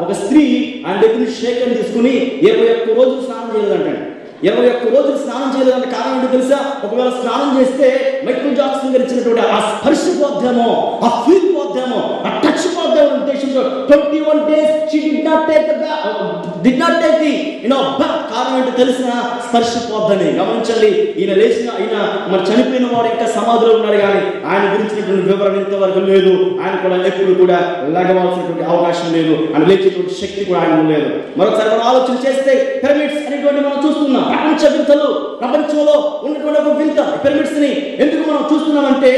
ఒక స్త్రీ ఆయన దగ్గర నుంచి షేక్ అని తీసుకుని 21 రోజులు స్నానం చేయలేదంటండి. 21 రోజులు స్నానం చేయలేదంటే కారణం ఏంటో తెలుసా? ఒకవేళ స్నానం చేస్తే మైకేల్ జాక్సన్ గారు ఇచ్చినటువంటి ఆ స్పర్శ పోద్దేమో, ఆ ఫీల్ పోద్దేమో, ఆ టచ్ పోద్దేమో ఉద్దేశంతో 21 days she did not take the bath. కారణం ఏంటో తెలిసిన స్పర్శ పోద్దని. గమనించండి, ఈయన మరి చనిపోయిన వాడు ఇంకా సమాధిలో ఉన్నాడు, కానీ ఆయన గురించినటువంటి వివరణ ఇంతవరకు లేదు. ఆయన కూడా ఎప్పుడు కూడా లెగవలసినటువంటి అవకాశం లేదు, ఆయన లేచేటువంటి శక్తి కూడా ఆయన లేదు. మరొకసారి మనం ఆలోచన చేస్తే పిరమిడ్స్ అనేటువంటి మనం చూస్తున్నాం. ప్రపంచ వింతలు, ప్రపంచంలో ఉన్నటువంటి ఒక వింత పిరమిడ్స్ ని ఎందుకు మనం చూస్తున్నామంటే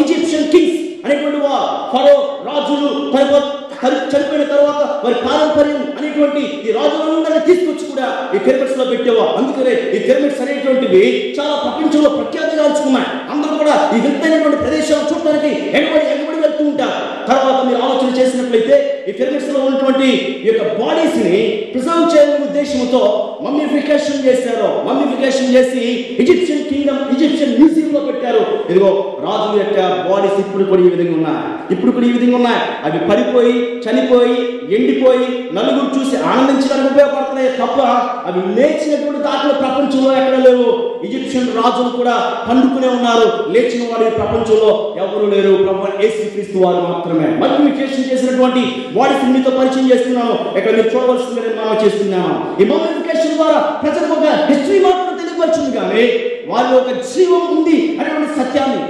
ఈజిప్షియన్ కింగ్స్ అనేటువంటి వారు, ఫరో రాజులు చనిపోయిన తర్వాత వారి పారంపర్యం అనేటువంటి ఈ రాజులందరినీ తీసుకొచ్చి కూడా ఈ పిరమిడ్స్ లో పెట్టేవా. అందుకనే ఈ పిరమిడ్స్ అనేటువంటివి చాలా ప్రపంచంలో ప్రఖ్యాతి గాంచుకున్నాయి. అందరూ కూడా ఈ వింతైనటువంటి ప్రదేశాలు చూడడానికి ఎగబడి వెళ్తూ ఉంటారు. తర్వాత మీరు ఆలోచన చేసినట్లయితే ఈ పిరమిడ్స్ లో ఉన్నటువంటి ఈ యొక్క బాడీస్ ని ప్రిజర్వ్ చేయాలనే ఉద్దేశంతో మమ్మీఫికేషన్ చేశారు. మమ్మీఫికేషన్ చేసి ఈజిప్షియన్ మ్యూజియం లో పెట్టారు. ఇదిగో రాజుల యొక్క బాడీస్ ఇప్పుడు కూడా ఈ విధంగా ఉన్నాయి. అవి పడిపోయి చనిపోయి ఎండిపోయి నలుగురు చూసి ఆనందించడానికి ఉపయోగపడుతున్నాయి తప్ప అవి లేచినటువంటి దాఖలు ప్రపంచంలో ఎక్కడ లేవు. ఈజిప్షియన్ రాజులు కూడా పండుకునే ఉన్నారు. లేచిన వారు ప్రపంచంలో ఎవరు లేరు. ప్రభువైన యేసుక్రీస్తు వారు మాత్రమే. మమ్మీఫికేషన్ చేసినటువంటి బాడీస్ మీతో పరిచయం చేస్తున్నాను. ఇక్కడ మీరు చూడవలసిందిగా నేను మనం చేస్తున్నాను. ఈ మమ్మీఫికేషన్ ద్వారా ప్రజలకు ఒక హిస్టరీ మాత్రం తెలియపరుచుంది, కానీ వారిలో ఒక జీవం ఉంది అనేటువంటి సత్యాన్ని,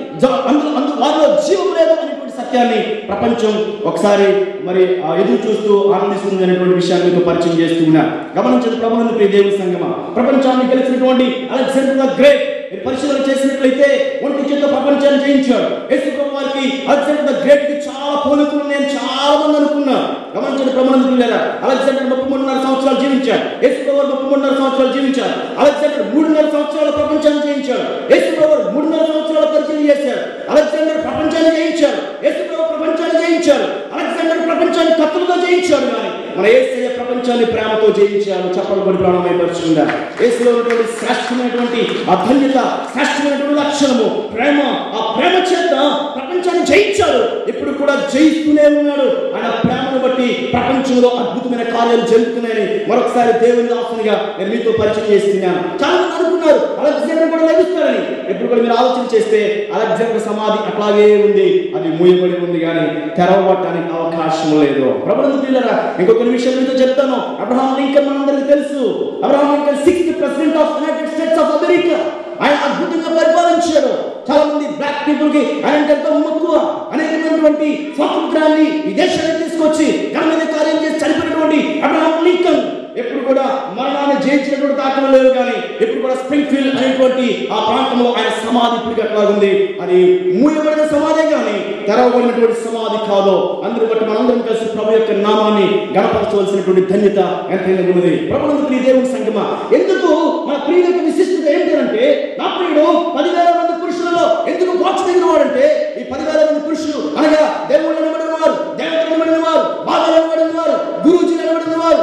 వారిలో జీవం లేదు అనేటువంటి సత్యాన్ని ప్రపంచం ఒకసారి మరి ఎదురు చూస్తూ ఆనందిస్తుంది అనేటువంటి విషయాన్ని మీకు పరిచయం చేస్తూ ఉన్నారు. గమనించండి ప్రభువునందు ప్రియ దేవుని సంగమా, ప్రపంచాన్ని గెలిచినటువంటి అలెగ్జాండర్ ద గ్రేట్ పరిశీలన చేసినట్లయితే ఒంటి చేత ప్రపంచాన్ని జయించాడు. యేసు ప్రభు వారికి అలెగ్జాండర్ ద గ్రేట్ కి చాలా పోలికలు నేను చాలా మంది అనుకున్నాను. గమనించండి ప్రభువునందు ప్రియులారా, అలెగ్జాండర్ 33.5 సంవత్సరాలు జీవించాడు. యేసు ప్రభు 33.5 సంవత్సరాలు జీవించాడు. అలెగ్జాండర్ 3.5 సంవత్సరాల ప్రపంచాన్ని జయించాడు. యేసు ప్రభు 3.5 సంవత్సరాల పరిచయం చేశాడు. అలెగ్జాండర్ ప్రపంచాన్ని జయించాడు. యేసు ప్రభు ప్రపంచాన్ని జయించాడు. అలెగ్జాండర్ ప్రపంచాన్ని కత్తులతో జయించాడు, కానీ మన యేసయ్య ప్రపంచాన్ని ప్రేమతో జయించాడు. చప్పలబడి ప్రాణమైపరుచుకుందా. యేసులో ఉన్నటువంటి శ్రేష్టమైనటువంటి ఆ ధన్యత, శ్రేష్టమైనటువంటి లక్షణము ప్రేమ. ఆ ప్రేమ చేత ప్రపంచాన్ని జయించాడు. ఇప్పుడు కూడా జయిస్తూనే ఉన్నాడు. ఆయన ప్రేమను బట్టి ప్రపంచంలో అద్భుతమైన కార్యాలు జరుగుతున్నాయని మరొకసారి దేవుని దాసునిగా నేను మీతో పరిచయం చేస్తున్నాను. చాలా మంది అనుకున్నారు అలెగ్జాండర్ కూడా లభిస్తారని. ఇప్పుడు కూడా మీరు ఆలోచన చేస్తే అలెగ్జాండర్ సమాధి అట్లాగే ఉంది. అది మూయబడి ఉంది, కానీ తెరవబడటానికి అవకాశం లేదు. ప్రభువునందు ప్రియులారా, ఇంకొక విషయం మీతో చెప్తాను. అబ్రహాం లింకన్ మనందరికీ తెలుసు. Abraham Lincoln 6th president of United states of America. ఆయన అద్భుతంగా పరిపాలించాడు. చాలా మంది బ్లాక్ పీపుల్ కి ఆయన ఎంతో మక్కువ. అనేకమైనటువంటి స్వాతంత్రాన్ని ఈ దేశానికి తీసుకొచ్చి ఘనమైన కార్యం చేసి చనిపోయినటువంటి అబ్రహాం లింకన్ ఎప్పుడు కూడా మరణాన్ని జయించినటువంటి దాఖలు లేవు, కానీ ఎప్పుడు కూడా స్ప్రింగ్ ఫీల్డ్ అనేటువంటి ఆ ప్రాంతంలో ఆయన సమాధి ఇప్పటికీ అట్లా ఉంది. అది మూయబడిన సమాధే, కానీ తెరవబడినటువంటి సమాధి కాదు. అందరూ బట్టి మనందరం కలిసి ప్రభు యొక్క నామాన్ని గణపరచవలసినటువంటి ధన్యత ఎంతైనా ఉన్నది. ప్రభువునందు ప్రియ దేవుని సంగమా, ఎందుకు మన ప్రియుల యొక్క విశిష్టత ఏంటంటే, నా ప్రియుడు 10,000 మంది పురుషులలో ఎందుకు పోర్చుదగిన వాడంటే, ఈ 10,000 మంది పురుషులు అనగా దేవుళ్ళు అనబడిన వారు, దేవతలు అనబడిన వారు, బాబాలు అనబడిన వారు, గురూజీలు అనబడిన వారు,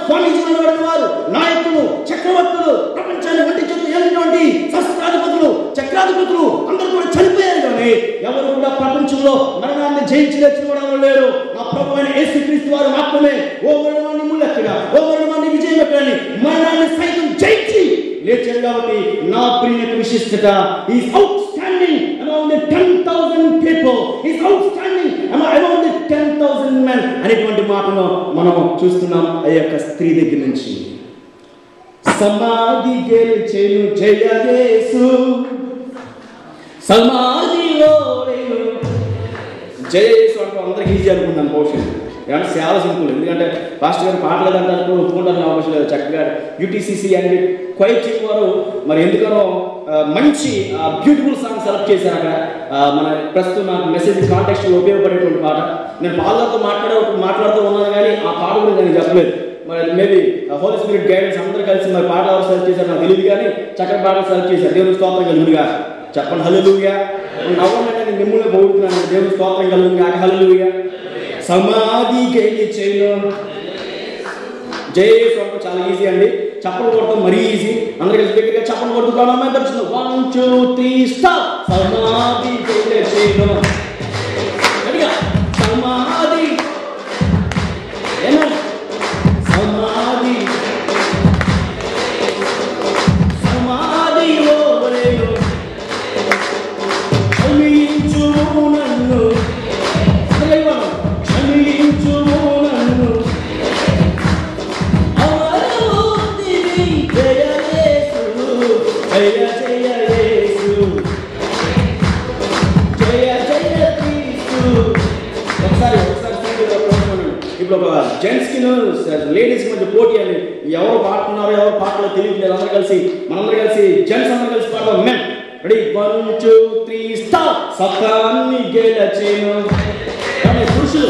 స్వామీజీలు అనబడిన వారు, నాయకులు, చక్రవర్తులు, ప్రపంచాన్ని వంటి చేతులు ఏలినటువంటి శస్త్రాధిపతులు, చక్రాధిపతులు అందరూ కూడా చనిపోయారు, కానీ ఎవరు కూడా ప్రపంచంలో మరణాన్ని జయించి లేచినవాడు లేరు. నా ప్రభువైన యేసుక్రీస్తు వారు మాత్రమే ఓ మరణాన్ని ముల్లెక్కగా, ఓ మరణాన్ని విజయం ఎక్కడని మరణాన్ని సైతం జయించి లేచాడు. కాబట్టి నా ప్రియుల విశిష్టత is out standing among the 10,000 people. He's outstanding among the 10,000 men అనేటువంటి మాటను మనం చూస్తున్నాం ఆ యొక్క స్త్రీ దగ్గర నుంచి. సమాధి గెలిచెను జయ యేసు, సమాధిలో జయ యేసు అంటే అందరికి ఈజీ అనుకుంటాను పోషన్. ఏమంటే చాలా సింపుల్. ఎందుకంటే పాస్టర్ గారు పాటలేదంటారు, ఒప్పుకుంటారు అవకాశం లేదు. చక్కగా యూటీసీసీ అండ్ క్వైట్ వారు మరి ఎందుకనో మంచి బ్యూటిఫుల్ సాంగ్ సెలెక్ట్ చేశారు. అక్కడ మన ప్రస్తుతం నాకు మెసేజ్ కాంటెక్స్ట్ ఉపయోగపడేటువంటి పాట. నేను పాటలతో మాట్లాడుతూ ఉన్నాను, కానీ ఆ పాట గురించి నేను చెప్పలేదు. మరి మేబీ హోలీ స్పిరిట్ గైడెన్స్ అందరూ కలిసి మరి పాట ఎవరు సెలెక్ట్ చేశారు నాకు తెలియదు, కానీ చక్కటి పాటలు సెలెక్ట్ చేశారు. దేవుని స్తోత్రం కలుగునుగా చెప్పండి. హల్లెలూయా. నవ్వమంటే నేను మిమ్మల్ని పోగొడుతున్నాను. దేవుని స్తోత్రం కలుగునుగా. హల్లెలూయా. సమాధి గెలిచెను జయ యేసు అంటే చాలా ఈజీ అండి. చప్పలు కొడతాం మరీ ఈజీ. అందరూ కలిసి దగ్గరగా చప్పలు కొడుతున్నాం. 1 2 3 స్టాప్. సమాధి గెలిచెను. సమాధి సమాధి సమాధిలో క్షమించు నన్ను, క్షమించు నన్ను, అమరమూర్తివి జయ యేసు, జయ జయ యేసు, జయ జయ క్రీస్తు. ఒకసారి ఇప్పుడు ఒక జెంట్స్ కి లేడీస్ కి మధ్య పోటీ అని ఎవరు పాడుతున్నారో ఎవరు పాటలో తెలియట్లేదు. అందరూ కలిసి మనందరూ కలిసి జెంట్స్ అందరూ కలిసి పాడదాం. Men ready 1 2 3 start. సతాన్ని గెలిచెను. పురుషులు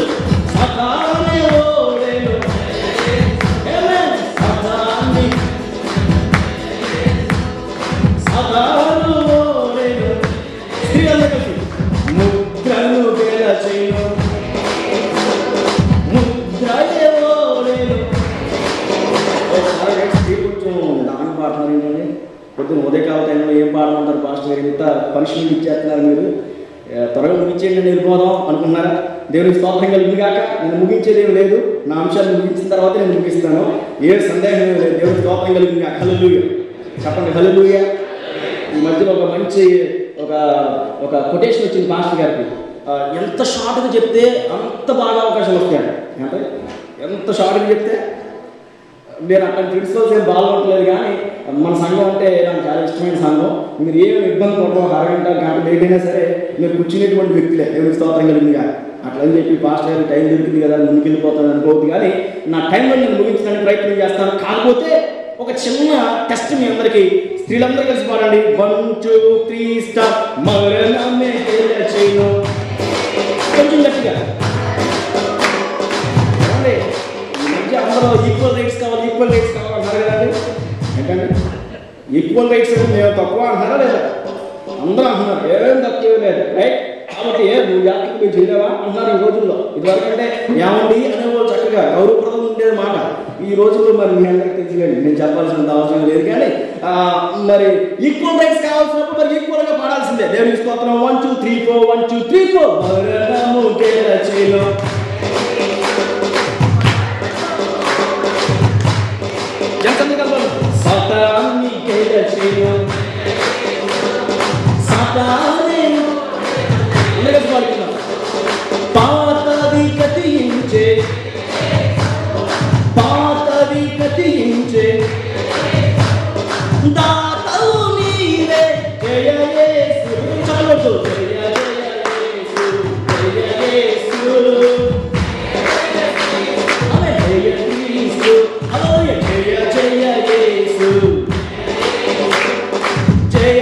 పొద్దున్న ఉదయకాల టైంలో ఏం పాడమంటారు పాస్టర్ గారు, ఇంత పనిష్మెంట్ ఇచ్చేస్తున్నారు మీరు, త్వరగా ముగించేయండి నేను వెళ్ళిపోదాం అనుకున్నారా? దేవునికి స్తోత్రం కలుగుతుంది కాక. నేను ముగించేది ఏమి లేదు, నా అంశాలు ముగించిన తర్వాత నేను ముగిస్తాను, ఏ సందేహం లేదు. దేవునికి స్తోత్రం కలుగుతుంది కాక. హల్లెలూయా చెప్పండి, హల్లెలూయా. ఈ మధ్యలో ఒక మంచి ఒక కొటేషన్ వచ్చింది పాస్టర్ గారికి, ఎంత షార్ట్గా చెప్తే అంత బాగా అవకాశం వస్తాయండి. అంటే ఎంత షార్ట్గా చెప్తే, నేను అక్కడ ప్రిన్సిపల్స్ ఏం బాగుంటలేదు, కానీ మన సంఘం అంటే నాకు చాలా ఇష్టమైన సంఘం. మీరు ఏమి ఇబ్బంది పడడం, అరగంట గంట లేట్ అయినా సరే మీరు కూర్చునేటువంటి వ్యక్తులే. దేవునికి స్తోత్రం కలిగింది కానీ అట్లా అని చెప్పి పాస్టర్ గారికి టైం దొరికింది కదా ముందుకెళ్ళిపోతాను అనుకోవద్దు, కానీ నా టైంలో నేను ముగించడానికి ప్రయత్నం చేస్తాను. కాకపోతే ఒక చిన్న టెస్ట్ మీ అందరికీ, స్త్రీలందరూ కలిసి పాడండి. 1 2 3 స్టార్ట్. మరణమే చేయను, కొంచెం గట్టిగా. ఈ మధ్య అందరూ ఈక్వల్ రైట్స్ కావాలి అంటారు కదండి. ఏంటంటే ఈక్వల్ రైట్స్ అంటే మేము తక్కువ అంటారా లేదా? అందరూ అంటున్నారు, ఏం తక్కువ లేదు, రైట్? కాబట్టి నువ్వు జాతకు మీరు చేయలేవా అంటున్నారు ఈ రోజుల్లో. ఇదివరకంటే ఏమండి అనేవాళ్ళు చక్కగా గౌరవప్రదం ఉండేది మాట. ఈ రోజుల్లో మరి మీ అందరికి తెలియదు, నేను చెప్పాల్సినంత అవసరం లేదు, కానీ మరి ఈక్వల్ రైట్స్ కావాల్సినప్పుడు మరి ఈక్వల్గా పాడాల్సిందే. దేవునికి స్తోత్రం. 1 2 3 4 1 2 3 4. పాతది కతించే దాతవు నీవే, జయ యేసు. చల్లొద్దు. జయ యేసు, జయ యేసు, ఆమె జయ క్రీస్తు. హల్లెలూయా. జయ యేసు, జయ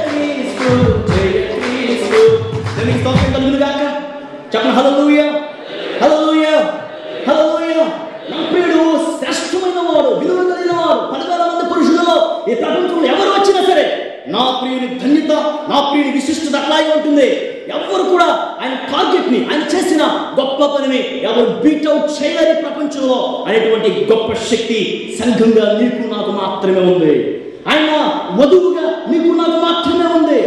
క్రీస్తు, జయ క్రీస్తు. దేవునికి స్తోత్రం కలుగును గాక. చెప్పండి హల్లెలూయా, హల్లెలూయా, హల్లెలూయా. నా ప్రియుడు శ్రేష్టమైన వాడు, విలువ కలిగిన వాడు. 10,000 మంది పురుషులలో ఈ ప్రపంచంలో ఎవరు వచ్చినా సరే నా ప్రియుని ధన్యత, నా ప్రియుని విశిష్టత అట్లాగే ఉంటుంది. ఎవరు కూడా ఆయన టార్గెట్ ని, ఆయన చేసిన గొప్ప పనిని ఎవరు బీట్అవుట్ చేయలేని ప్రపంచంలో అనేటువంటి గొప్ప శక్తి సంఘంగా నీకు నాకు మాత్రమే ఉంది. ఆయన వధువుగా నీకు నాకు మాత్రమే ఉంది.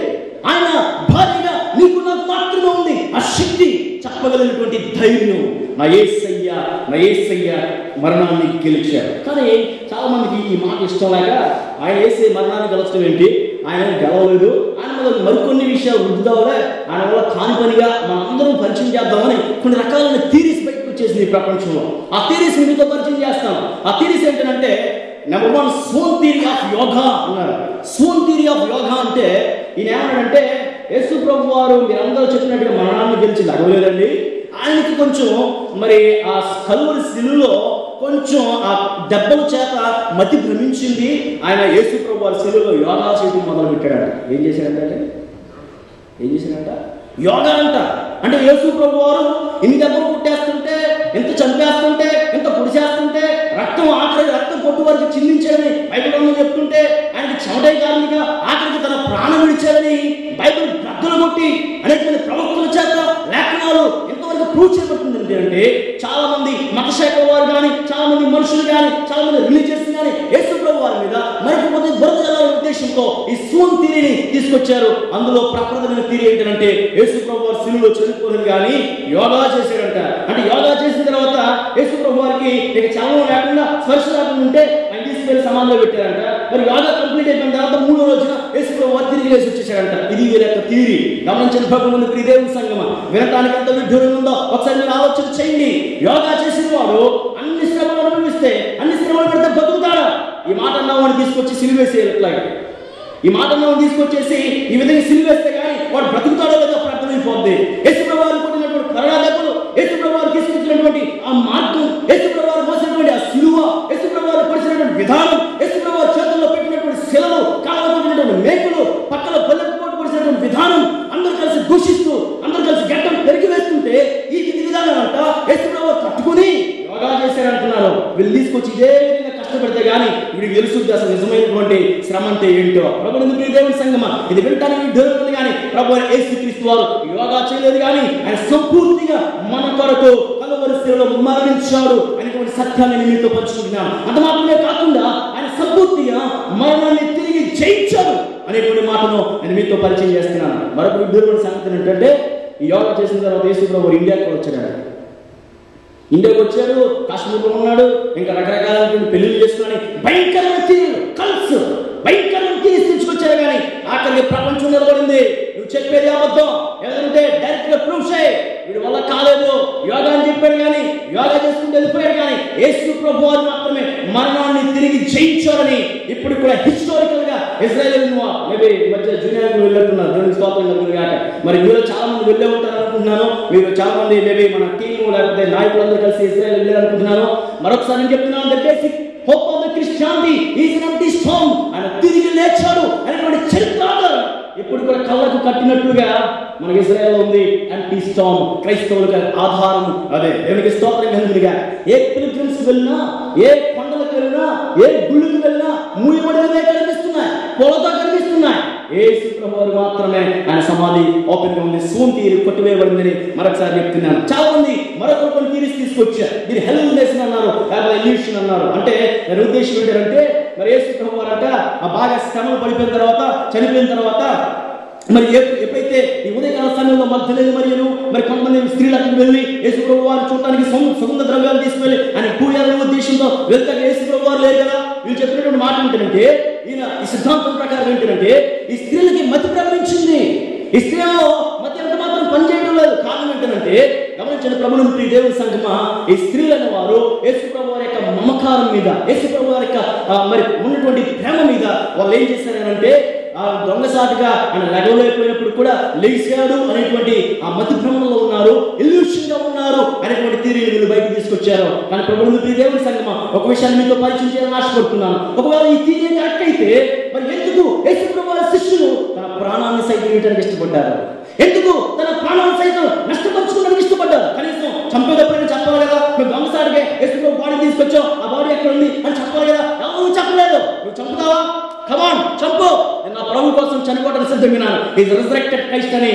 ఆయన భార్యగా నీకు నాకు మాత్రమే ఉంది. ఆ శక్తి, చెప్పగలిగినటువంటి ధైర్యం నా యేసయ్య మరణాన్ని గెలిచారు. కానీ చాలా మందికి ఈ మాట ఇష్టం లేక ఆయన యేసయ్య మరణాన్ని గెలచడం ఏంటి, ఆయన గెలవలేదు, ఆయన వల్ల మరికొన్ని విషయాలు వృద్ధావులే, ఆయన వల్ల కాని పనిగా మనందరం పరిచయం చేద్దామని కొన్ని రకాలైన థీరీస్ బయటకు వచ్చేసింది ఈ ప్రపంచంలో. ఆ థీరీస్ మీతో పరిచయం చేస్తాను. ఆ థీరీస్ ఏంటంటే, number 1 swan theory of yoga అన్నారు. స్వోన్ థియరీ ఆఫ్ యోగా అంటే ఈయన ఏమన్నాడంటే, యేసు ప్రభు వారు మీరందరూ చెప్పినట్టుగా మరణాన్ని గెలిచి నడవలేదండి, ఆయనకి కొంచెం మరి ఆ కలువరి శిలువలో కొంచెం ఆ దెబ్బల చేత మతి భ్రమించింది. ఆయన యేసు ప్రభు వారి శిలువలో యోగా చేయడం మొదలు పెట్టాడంట. ఏం చేశాడంట? యోగా అంట. అంటే యేసు ప్రభు వారు ఇన్ని దెబ్బలు పుట్టేస్తుంటే, ఎంత చంపేస్తుంటే, ఎంత పొడిచేస్తుంటే, ఆఖరికి రక్తం పొట్టు వరకు చిందించాడని బైబిల్ చెప్తుంటే, ఆయనకి చెమటై కారణంగా ఆఖరికి తన ప్రాణం విడిచాడని బైబిల్ బద్దలు కొట్టి అనేకమంది ప్రవక్తల చేత లేఖనాలు ఎంతవరకు ప్రూవ్ చేయబడుతుంది అంటే, చాలా మంది మత శాఖ వారు కానీ, చాలా మంది మనుషులు కానీ, చాలా మంది రిలీజియస్ కానీ యేసు ప్రభు వారి మీద మరికొంత బురద జల్లాలనే ఉద్దేశంతో ఈ స్వోన్ థియరీని తీసుకొచ్చారు. అందులో ప్రప్రదమైన థియరీ ఏంటంటే, యేసు ప్రభు వారి శిలువలో చనిపోలేదు కానీ యోగా చేశాడంట. అంటే యోగా చేసిన తర్వాత యేసు ప్రభు వారికి ఇక చలనం లేకుండా, స్పర్శ లేకుండా ఉంటే ఆయన తీసుకెళ్లి సమాధిలో పెట్టారంట. మరి యోగా కంప్లీట్ అయిపోయిన తర్వాత 3వ రోజున యేసు ప్రభు వారు తిరిగి లేచి వచ్చేసాడంట. ఇది వీరి యొక్క థియరీ. గమనించిన భగవంతుని ప్రియదేవుని సంగమ, వినటానికి ఎంత విడ్డూరం ఉందో ఒకసారి మీరు ఆలోచన చేయండి. యోగా చేసిన వాడు అన్ని శ్రమలు అనుభవిస్తే, అన్ని శ్రమలు పెడితే బతుకుతాడా? ఈ మాట అన్నవాడిని తీసుకొచ్చి సిలువేసేలాగా, ఈ మాట అన్నవాడిని తీసుకొచ్చేసి ఈ విధంగా సిలువేస్తే కానీ వాడు బ్రతుకుతాడో లేదో అర్థమైపోద్ది. యేసు ప్రభు వారు కొట్టినటువంటి కరుణా దెబ్బలు, యేసు ప్రభు వారు తీసుకొచ్చినటువంటి ఆ మార్గం, యేసు ప్రభు వారు మోసినటువంటి ఆ సిలువ, యేసు ప్రభు వారు పరిచినటువంటి విధానం, యేసు ప్రభు వారు చేతుల్లో పెట్టినటువంటి శిలలు, కాళ్ళలో పెట్టినటువంటి మేకులు, పక్కన పల్లెకు పోటు పరిచినటువంటి విధానం, అందరూ కలిసి దూషిస్తూ, అందరూ కలిసి గడ్డం పెరిగి వేస్తుంటే ఈ విధానం అంట యేసు ప్రభు వారు తట్టుకుని యోగా చేశారంటున్నారు. వీళ్ళు తీసుకొచ్చి ఇదే విధంగా కష్టపడితే కానీ వీడికి తెలుసుద్ది అసలు నిజమైనటువంటి శ్రమ అంటే ఏంటో. ప్రభుత్వ దేవుని సంగమా, ఇది వింటానికి విడ్డూరం కానీ ప్రభు యేసుక్రీస్తు వారు యోగా చేయలేదు కానీ ఆయన సంపూర్తిగా మన కొరకు కలువరి శిలువలో మరణించాడు అనేటువంటి సత్యాన్ని మీతో పంచుకుంటున్నాను. అంత మాత్రమే కాకుండా ఆయన సంపూర్తిగా మరణాన్ని తిరిగి జయించాడు అనేటువంటి మాటను నేను మీతో పరిచయం చేస్తున్నాను. మరొక విధమైన సంగతి ఏంటంటే, ఈ యోగా చేసిన తర్వాత యేసు ప్రభు ఇండియాకి కూడా వచ్చాడు. ఇండియాకి వచ్చాడు, కాశ్మీర్లో ఉన్నాడు, ఇంకా రకరకాలైనటువంటి పెళ్లిళ్ళు చేసుకుని భయంకరమైన తీరు కల్స్ భయంకరమైన తీరు తీసుకొచ్చారు. కానీ ఆఖరికి ప్రపంచం నిలబడింది. నువ్వు చెప్పేది అబద్ధం, ఎందుకంటే డైరెక్ట్ గా ప్రూఫ్ చేయి, వీడి వల్ల కాలేదు, యోగా అని చెప్పాడు కానీ యోగా చేసుకుంటూ వెళ్ళిపోయాడు. కానీ యేసు ప్రభు వారు మాత్రమే మరణాన్ని తిరిగి జయించారని ఇప్పుడు కూడా హిస్టారికల్ గా ఇజ్రాయెల్ మేబీ మధ్య జూనియర్ వెళ్ళట్టున్నారు. దేవుని స్తోత్రం కాక మరి మీరు చాలా మంది వెళ్ళే ఉంటారు అనుకుంటున్నాను. మీరు చాలా మంది మేబీ మన టీము లేకపోతే నాయకులందరూ కలిసి ఇజ్రాయెల్ వెళ్ళారు అనుకుంటున్నాను. మరొకసారి నేను చెప్తున్నాను, the basic hope of the Christianity is an empty stone. ఆయన తిరిగి లేచాడు అనేటువంటి చరిత్ర ఇప్పుడు కూడా కళ్ళకు కట్టినట్లుగా మనకి ఇజ్రాయెల్ ఉంది. ఎంప్టీ స్టోన్ క్రైస్తవులకు ఆధారం అదే. దేవునికి స్తోత్రం కలుగునుగా. ఏ పిలిగ్రిమ్స్ వెళ్ళినా, ఏ కొండలకు వెళ్ళినా, ఏ గుళ్ళకి వెళ్ళినా మూయబడినవే కనిపిస్తున్నాయి, పొలతో కనిపిస్తున్నాయి. యేసు ప్రభువారు మాత్రమే ఆయన సమాధి ఓపెన్ గా ఉంది, సూన్ తీరి కొట్టివేయబడిందని మరొకసారి చెప్తున్నాను. చాలా మంది మరొకరు కొన్ని థియరీస్ తీసుకొచ్చారు. దీన్ని హెల్యూనేషన్ అన్నారు, లేకపోతే ఇల్యూషన్ అన్నారు. అంటే దాని ఉద్దేశం ఏంటంటే, మరి యేసు ప్రభువారు అంట ఆ బాగా శ్రమలు పడిపోయిన తర్వాత, చనిపోయిన తర్వాత మరి ఎప్పుడైతే ఈ ఉదయకాల సమయంలో మధ్యలేదు మరియను మరి కొంతమంది స్త్రీలు అక్కడికి వెళ్ళి యేసు ప్రభువారు చూడటానికి సుగంధ ద్రవ్యాలు తీసుకువెళ్ళి ఆయన పూయాలనే ఉద్దేశంతో వెళ్తాక యేసు ప్రభువారు లేరు కదా. వీళ్ళు చెప్పినటువంటి మాట ఏంటంటే, ఈయన ఈ సిద్ధాంతం ప్రకారం ఏంటంటే, ఈ స్త్రీలకి మతి ప్రకటించింది. ఈ స్త్రీలలో మతి ఎంత మాత్రం పనిచేయడం లేదు. కారణం ఏంటంటే, గమనించిన ప్రభువుని ప్రియ దేవుని సంగమా, ఈ స్త్రీలైన వారు యేసు ప్రభువారి యొక్క మమకారం మీద, యేసు ప్రభువారి యొక్క మరి ఉన్నటువంటి ప్రేమ మీద వాళ్ళు ఏం చేశారంటే, ఆ దొంగసాటుగా ఆయన లెగవలేకపోయినప్పుడు కూడా లేచాడు అనేటువంటి ఆ మతి భ్రమంలో ఉన్నారు, ఇల్యూషన్ గా ఉన్నారు అనేటువంటి థియరీని వీళ్ళు బయటకు తీసుకొచ్చారు. కానీ ప్రభువుని ప్రియ దేవుని సంగమా, ఒక విషయాన్ని మీతో పరిచయం చేయాలని ఆశపడుతున్నాను. ఒకవేళ ఈ థియరీ కరెక్ట్ అయితే, మరి ఎందుకు యేసు ప్రభువారి శిష్యులు తన ప్రాణాన్ని సైతం ఇవ్వడానికి ఇష్టపడ్డారు? ఎందుకు తన ప్రాణాన్ని సైతం నష్టపరచుకోవడానికి ఇష్టపడ్డారు? కనీసం చంపేటప్పుడు చెప్పాలి కదా. మేము దొంగసారిగా యేసు ప్రభు బాడీ తీసుకొచ్చాం, ఆ బాడీ ఎక్కడ ఉంది అని చెప్పాలి కదా. ఎవరు చెప్పలేదు. నువ్వు చంపుతావా? కమాన్ చంపు, నేను నా ప్రభు కోసం చనిపోవడానికి సిద్ధమైనాను. ఈజ్ రిజరెక్టెడ్ క్రైస్ట్ అని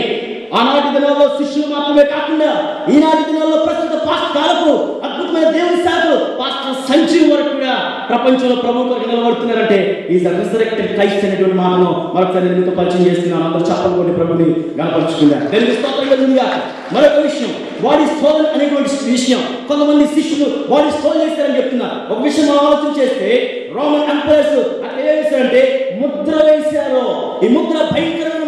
ఆనాటి దినాల్లో శిష్యులు మాత్రమే కాకుండా ఈనాటి దినాల్లో ప్రస్తుత పాస్టర్లకు అద్భుతమైన దేవుని సేవకులు పాస్టర్ సంజీవ్ వరకు కూడా ప్రపంచంలో ప్రభు కొరకు నిలబడుతున్నారంటే ఈజ్ రిజరెక్టెడ్ క్రైస్ట్ అనేటువంటి మాటను మరొకసారి నేను మీతో పరిచయం చేస్తున్నాను. అందరూ చెప్పనుకోండి, ప్రభుని కనపరుచుకున్నారు. తెలుగు స్తోత్రంగా. మరొక విషయం, బాడీ స్టోన్ అనేటువంటి విషయం కొంతమంది శిష్యులు బాడీ స్టోన్ చేస్తారని చెప్తున్నారు. ఒక విషయం మనం ఆలోచన చేస్తే, రోమన్ ఎంపరర్స్ అక్కడ ఏం చేశారంటే ముద్ర వేశారు. ఈ ముద్ర భయంకరమైన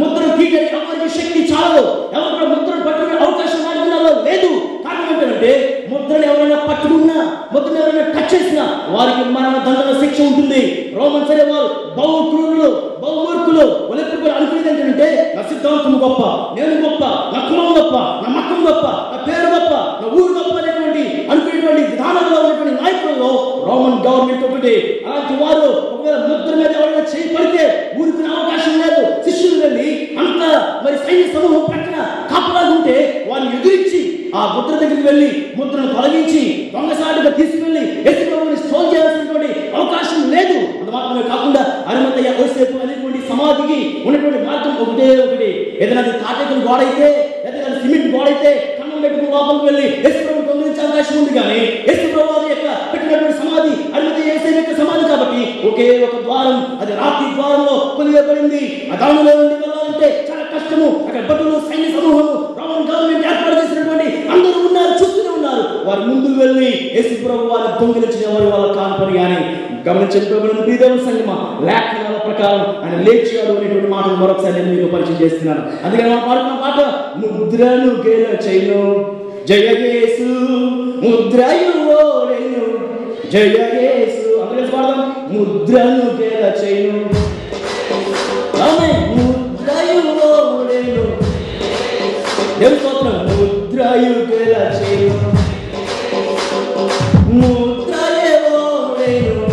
ముద్రను తీయడానికి ఎవరికి శక్తి చాలదు, ఎవరు ముద్రను పట్టుకునే అవకాశం వాడుకున్నారో లేదు. కారణం ఏంటంటే, ముద్రను ఎవరైనా పట్టుకున్నా, ముద్రను ఎవరైనా టచ్ చేసినా వారికి మరణ దండన శిక్ష ఉంటుంది. రోమన్ సరే వారు బహు క్రూరులు, బహు మూర్ఖులు. వాళ్ళు ఎప్పుడు కూడా అనుకునేది ఏంటంటే, నా సిద్ధాంతం గొప్ప, నేను గొప్ప, నా కులం గొప్ప, నా మతం గొప్ప, నా పేరు గొప్ప, నా ఊరు గొప్ప అనేటువంటి అనుకునేటువంటి విధానంలో ఉన్నటువంటి నాయకులలో రోమన్ గవర్నమెంట్ ఒకటి. అలాంటి వారు ఒకవేళ ముద్ర మీద ఎవరైనా చేయి పడితే ఊరుకునే అవకాశం లేదు. శిష్యులు వెళ్ళి అంత మరి సైన్య సమూహం పక్కన కాపలాగుంటే వారిని ఎదురించి ఆ ముద్ర దగ్గరికి వెళ్ళి ముద్రను తొలగించి దొంగసాటుగా తీసుకువెళ్ళి యేసు ప్రభువుని స్టోన్ చేయాల్సినటువంటి అవకాశం లేదు. అది మాత్రమే కాకుండా అరిమతయ్య, యోసేపు అనేటువంటి సమాధికి ఉన్నటువంటి మార్గం ఒకటే. ఏదైనా తాటేకల గోడ అయితే, ఏదైనా సిమెంట్ గోడ అయితే కన్నం పెట్టుకుని లోపలికి వెళ్ళి యేసు ప్రభువుని దొంగిలించే అవకాశం ఉంది. కానీ యేసు ప్రభువు యొక్క పెట్టినటువంటి సమాధి అరిమతయ్య యేసు యొక్క సమాధి కాబట్టి ఒకే ఒక ద్వారం, అది రాతి ద్వారంలో కొలియబడింది. ఆ దానిలో నుండి వెళ్ళాలంటే చాలా కష్టము. అక్కడ భటులు, సైన్య సమూహము, రోమన్ గవర్నమెంట్ ఏర్పాటు చేసినటువంటి అందరూ ఉన్నారు, చూస్తూనే ఉన్నారు. వారు ముందుకు వెళ్ళి యేసు ప్రభువు వారిని దొంగిలించిన వారు వాళ్ళ కాన్పని. కానీ గమనించిన ప్రభువుని ప్రియ దేవుని సంగమా, లేఖనాల ప్రకారం ఆయన లేచాడు అనేటువంటి మాటను మరొకసారి నేను మీకు పరిచయం చేస్తున్నాను. అందుకని మనం పాడుతున్న పాట, ముద్రను గెలచెను జయ యేసు, ముద్రయు ఓడెను జయ యేసు. అందరూ పాడదాం, ముద్రను గెలచెను, ముద్రయు ఓడెను. దేవుని స్తోత్రం. ముద్రయు గెలచెను, ముద్రయే ఓడెను.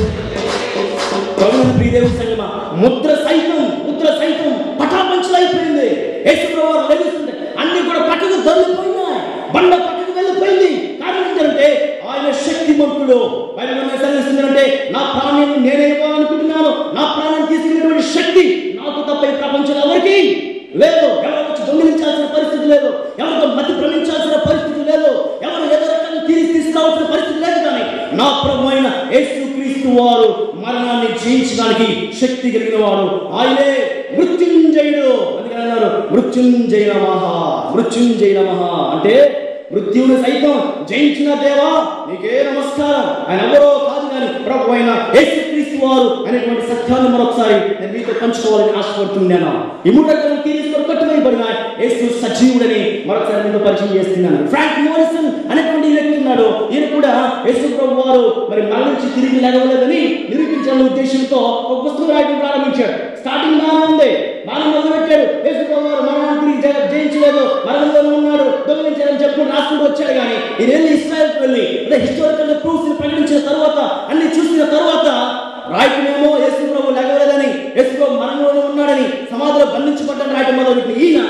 ప్రభువుని ప్రియ దేవుని సంగమా, ముద్ర సైతం పటాపంచలైపోయింది. యేసు ప్రభువు లభిస్తుంది, అన్ని కూడా పక్కకు దొరికిపోయినాయి, బండ పక్కకు వెళ్ళిపోయింది. కారణం ఏంటంటే ఆయన శక్తిమంతుడు. బైబిల్ సెలవిస్తుందంటే, నా ప్రాణాన్ని నేనే ఇవ్వాలనుకుంటున్నాను, నా ప్రాణాన్ని తీసుకునేటువంటి శక్తి నాకు తప్ప ఈ ప్రపంచంలో ఎవరికి లేదు. ఎవరు వచ్చి దొంగిలించాల్సిన పరిస్థితి లేదు, ఎవరితో మతి భ్రమించాల్సిన పరిస్థితి లేదు, ఎవరు ఏదో రకంగా తీసుకురావాల్సిన పరిస్థితి లేదు. కానీ నా ప్రభు అయిన యేసు క్రీస్తు వారు మరణాన్ని జయించడానికి శక్తి కలిగిన వాడు ఆయనే మృత్యుంజయుడు. అందుకని అన్నారు మృత్యుంజయ నమః, మృత్యుంజయ నమః అంటే మృత్యువుని సైతం జయించిన దేవా నీకే నమస్కారం. ఆయన ఎవరో కాదు కానీ ప్రభు అయిన యేసుక్రీస్తు వారు అనేటువంటి సత్యాన్ని మరొకసారి నేను మీతో పంచుకోవాలని ఆశపడుతున్నాను. ఈ మూడొక్కలను తీర్చుకొని కట్టుబడిన యేసు సజీవుడని మరొకసారి మీతో పరిచయం చేస్తున్నాను. ఫ్రాంక్ మోరిసన్ అనేటువంటి వ్యక్తి ఉన్నాడు. ఈయన కూడా యేసు ప్రభు వారు మరి మరణించి తిరిగి లేవలేదని నిరూపించాలనే ఉద్దేశంతో ఒక పుస్తకం రాయడం ప్రారంభించాడు. స్టార్టింగ్ బాగానే ఉంది, బాగా మొదలుపెట్టాడు. యేసు ప్రభు వారు మరణాన్ని తిరిగి జయించలేదు, మరణంలోనే ఉన్నాడు, దొంగిలించారని చెప్పుకుని రాసుకుంటూ వచ్చాడు. కానీ ఈయన వెళ్ళి ఇశ్రాయేలుకు వెళ్ళి హిస్టారికల్ ప్రూఫ్స్ ప్రకటించిన తర్వాత అన్ని చూసిన తర్వాత రాయటమేమో యేసు ప్రభు లేవలేదని, యేసు ప్రభు మరణంలోనే ఉన్నాడని, సమాధిలో బంధించబడ్డాన్ని రాయటం మొదలుపెట్టి ఈయన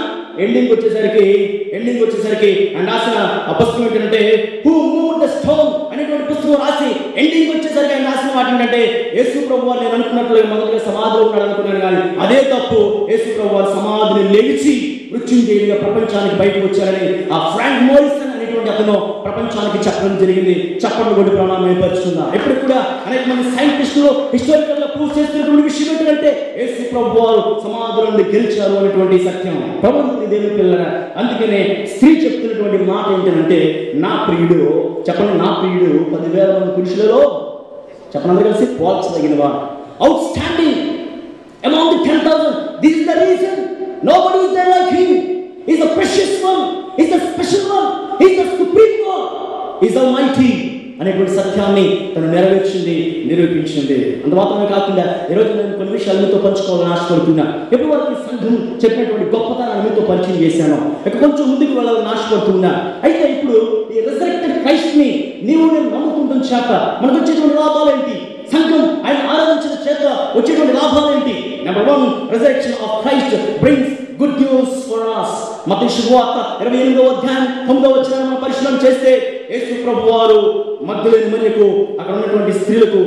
ఎండింగ్ వచ్చేసరికి ఆయన రాసిన ఆ పుస్తకం ఏంటంటే హూ మూవ్డ్ ద స్టోన్ అనేటువంటి పుస్తకం రాసి ఎండింగ్ వచ్చేసరికి ఆయన రాసిన వాటి ఏంటంటే యేసు ప్రభు వారు నేను అనుకున్నట్లుగా మొదటిగా సమాధిలో ఉన్నాడు అనుకున్నాను, కానీ అదే తప్పు. యేసు ప్రభు వారు సమాధిని లేచి మృత్యుంజయుడిగా ప్రపంచానికి బయటకు వచ్చారని ఆ ఫ్రాంక్ మోరిసన్ అనేటువంటి అతను ప్రపంచానికి చెప్పడం జరిగింది. చెప్పడం కూడా ప్రాణాన్ని ఏర్పరుచుకుందా. ఇప్పుడు కూడా అనేక మంది సైంటిస్టులు హిస్టారికల్ గా ప్రూవ్ చేస్తున్నటువంటి విషయం ఏంటంటే యేసు ప్రభు వారు సమాధుల నుండి గెలిచారు అనేటువంటి సత్యం. ప్రభుత్వ దేవుని పిల్లరా, అందుకనే స్త్రీ చెప్తున్నటువంటి మాట ఏంటంటే నా ప్రియుడు, చెప్పండి, నా ప్రియుడు 10,000 మంది పురుషులలో చెప్పండి అందరూ కలిసి పోల్చదగినవాడు, out standing among the 10,000. This is the reason nobody is there like him. He's the precious one, he's the special one, he's the supreme one, he's almighty అనేటువంటి సత్యాన్ని తను నిరూపించింది. అంత మాత్రమే కాకుండా ఈరోజు నేను కొన్ని విషయాలు మీతో పంచుకోవాలని ఆశపడుతున్నా. ఎప్పుడు వరకు సంఘం చెప్పినటువంటి గొప్పతనాన్ని మీతో పరిచయం చేశాను, ఇక కొంచెం ముందుకు వెళ్ళాలని ఆశపడుతున్నా. అయితే ఇప్పుడు ఈ రిజరెక్టెడ్ క్రైస్ట్ ని నీవు నేను నమ్ముకుంటున్న చేత మనకు వచ్చేటువంటి లాభాలు ఏంటి? సంఘం ఆయన ఆరాధించిన చేత వచ్చేటువంటి లాభాలు ఏంటి? Number 1, resurrection of Christ brings good news for us. మత్తయి శుభవార్త 28వ అధ్యాయం 9వ వచనాన్ని మనం పరిశీలన చేస్తే యేసు ప్రభు వారు మగ్దలేని మరియకు అక్కడ ఉన్నటువంటి స్త్రీలకు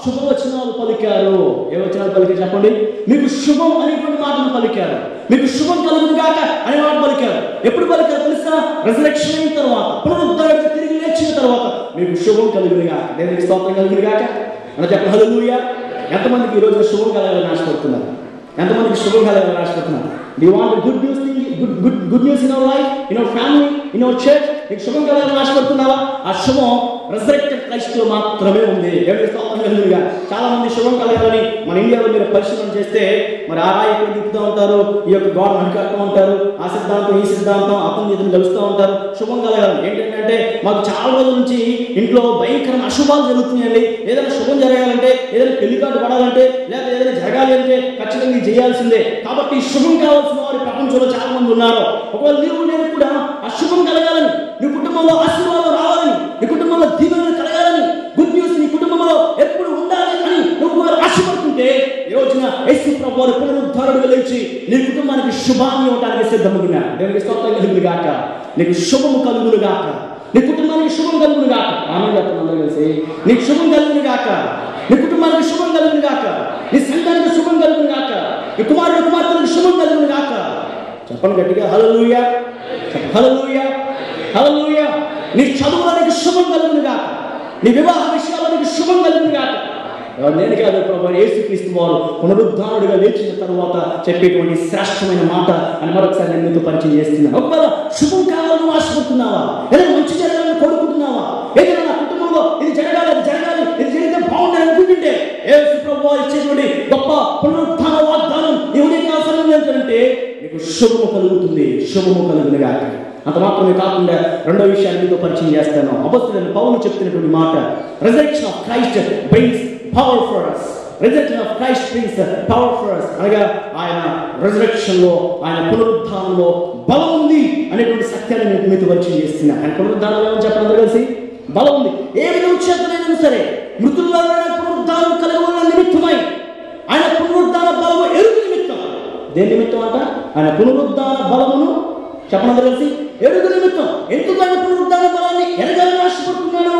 శుభవచనాలు పలికారు. ఏ వచనాలు పలికారు చెప్పండి? మీకు శుభం అనేటువంటి మాటను పలికారు, మీకు శుభం కలుగును గాక అనే మాట పలికారు. ఎప్పుడు పలికారు తెలుసా? రిజరెక్షన్ అయిన తర్వాత, పునరుద్ధరణ తిరిగి లేచిన తర్వాత మీకు శుభం కలుగును గాక, దేవునికి స్తోత్రం కలుగును గాక అని చెప్పండి. హల్లెలూయా. ఎంతమందికి ఈ రోజు శుభం కలగాలని ఆశపడుతున్నారు? ఎంతమందికి శుభం కలగాలని ఆశపడుతున్నారు? Do you want a good news thing, good news in our life, in our family, in our church? నీకు శుభం కలగాలని ఆశపడుతున్నావా? ఆ శుభం రిజరెక్టెడ్ క్రైస్ట్ లో మాత్రమే ఉంది. చాలా మంది శుభం కలగాలని మన ఇండియాలో మీరు పరిశీలన చేస్తే మరి ఆ రాయి ఎక్కడ తిప్పుతూ ఉంటారు, ఈ యొక్క గోడ అణికడుతూ ఉంటారు, ఆ సిద్ధాంతం ఈ సిద్ధాంతం అతను ఇతను కలుస్తూ ఉంటారు. శుభం కలగాలని ఏంటంటే మాకు చాలా రోజుల నుంచి ఇంట్లో భయంకరమైన అశుభాలు జరుగుతున్నాయండి. ఏదైనా శుభం జరగాలంటే, ఏదైనా పెళ్లి కార్డు పడాలంటే, లేదా ఏదైనా జరగాలి అంటే ఖచ్చితంగా ఇది చేయాల్సిందే. కాబట్టి శుభం కావాల్సిన వారు ప్రపంచంలో చాలా మంది ఉన్నారు. ఒకవేళ నీవు నేను కూడా ఆ శుభం కలగాలని, నీ కుటుంబంలో ఆశీర్వాదం రావాలని, నీ కుటుంబంలో దీవెనలు కలగాలని, గుడ్ న్యూస్ నీ కుటుంబంలో ఎప్పుడు ఉండాలి అని నువ్వు ఆశపడుతుంటే ఈ రోజున యేసు ప్రభు వారు పునరుద్ధరణుడిగా లేచి నీ కుటుంబానికి శుభాన్ని ఇవ్వడానికి సిద్ధమవుతున్నా. దేవునికి స్తోత్రం కలుగును గాక, నీకు శుభము కలుగును గాక, నీ కుటుంబానికి శుభం కలుగును గాక. ఆమేన్ చెప్పండి అందరూ కలిసి. నీకు శుభం కలుగును గాక, నీ కుటుంబానికి శుభం కలుగును గాక, నీ సంఘానికి శుభం కలుగును గాక, నీ కుమారుడు కుమార్తెలకు శుభం కలుగును గాక. చెప్పండి గట్టిగా హల్లెలూయా, హల్లెలూయా, హల్లెలూయా. నీ చదువులకు శుభం కలుగును గాక, నీ వివాహ విషయాలకు శుభం కలుగును గాక. నేను కాదు, ప్రభు యేసుక్రీస్తు వారు పునరుద్ధరణుడిగా లేచిన తర్వాత చెప్పేటువంటి శ్రేష్టమైన మాట అని మరొకసారి నేను మీతో పరిచయం చేస్తున్నాను. ఒకవేళ శుభం కావాలని ఆశపడుతున్నావా? ఏదైనా మంచి జరగాలని కోరుకుంటున్నావా? ఏదైనా నా కుటుంబంలో ఇది జరగాలి, అది జరగాలి, ఇది జరిగితే బాగుండాలి అనుకుంటుంటే యేసు ప్రభు వారు ఇచ్చేటువంటి గొప్ప పునరుద్ధరణ వాగ్దానం ఈ ఉదయకాల సమయంలో ఏంటంటే నీకు శుభము కలుగుతుంది, శుభము కలుగును గాక. అంత మాత్రమే కాకుండా రెండో విషయాన్ని మీతో పరిచయం చేస్తాను. అపొస్తలుడైన పౌలు చెప్తున్నటువంటి మాట, resurrection of Christ brings power for us. Resurrection of Christ brings power for us. అనగా ఆయన రిజరెక్షన్ లో, ఆయన పునరుద్ధానంలో బలం ఉంది అనేటువంటి సత్యాన్ని నేను మీతో పరిచయం చేస్తున్నా. ఆయన పునరుద్ధానంలో ఏమని చెప్పండి కలిసి? బలం ఉంది. ఏ విధంగా చేతనైనా సరే మృతుల్లో పునరుద్ధానం కలగవలన నిమిత్తమై ఆయన పునరుద్ధాన బలము ఎరుగు నిమిత్తం. దేని నిమిత్తం అంట? ఆయన పునరుద్ధాన బలమును చెప్పండి కలిసి ఎరుగు నిమిత్తం. ఎందుకు ఆయన పునరుద్ధాన బలాన్ని ఎరగాలని ఆశపడుతున్నాడు,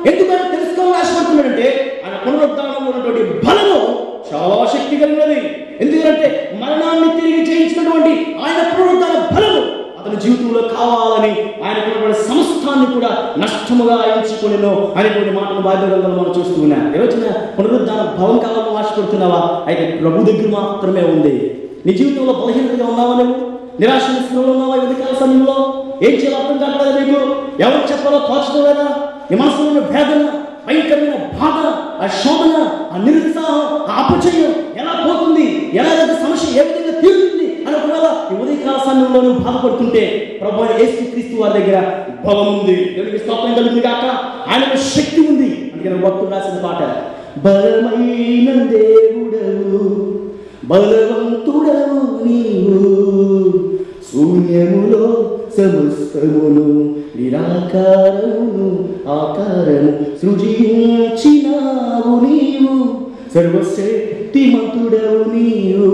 ఎందుకు ఆయన తెలుసుకోవాలని ఆశపడుతున్నాడంటే ఆయన పునరుద్ధానంలో ఉన్నటువంటి బలము చాలా శక్తి కలిగినది. ఎందుకంటే మరణాన్ని తిరిగి జయించినటువంటి ఆయన పునరుద్ధాన బలము అతని జీవితంలో కావాలని ఆయన సమస్తాన్ని కూడా నష్టం కష్టముగా ఎంచుకొనెను అనేటువంటి మాటను బైబిల్ గ్రంథంలో మనం చూస్తూ ఉన్నాం. ఈ రోజున పునరుద్ధాన బలం కావాలని ఆశపడుతున్నావా? అయితే ప్రభు దగ్గర మాత్రమే ఉంది. నీ జీవితంలో బలహీనతగా ఉన్నావా? నువ్వు నిరాశ నిస్పృహలో ఉన్నావా? ఉదయకాల సమయంలో ఏం చేయాలో అర్థం కావట్లేదా? నీకు ఎవరు చెప్పాలో తోచలేదా? నీ మనసులో ఉన్న వేదన, భయంకరమైన బాధ, ఆ శోధన, ఆ నిరుత్సాహం, ఆ అపచయం ఎలా పోతుంది, ఎలా సమస్య ఏ విధంగా తీరుతుంది అని ఒకవేళ ఈ ఉదయకాల సమయంలో నువ్వు బాధపడుతుంటే ప్రభువైన యేసుక్రీస్తు వారి దగ్గర బలం ఉంది. దేవునికి స్తోత్రం కలుగుతుంది గాక. ఆయనకు శక్తి ఉంది. అందుకని భక్తుడు రాసిన పాట, బలమైన దేవుడవు బలవంతుడవు నీవు, శూన్యములో సమస్తమును నిరాకారమును ఆకారము సృజించినావు నీవు, సర్వశక్తిమంతుడవు నీవు.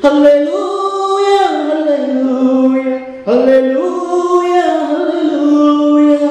హల్లెలూయా హల్లెలూయా హల్లెలూయా హల్లెలూయా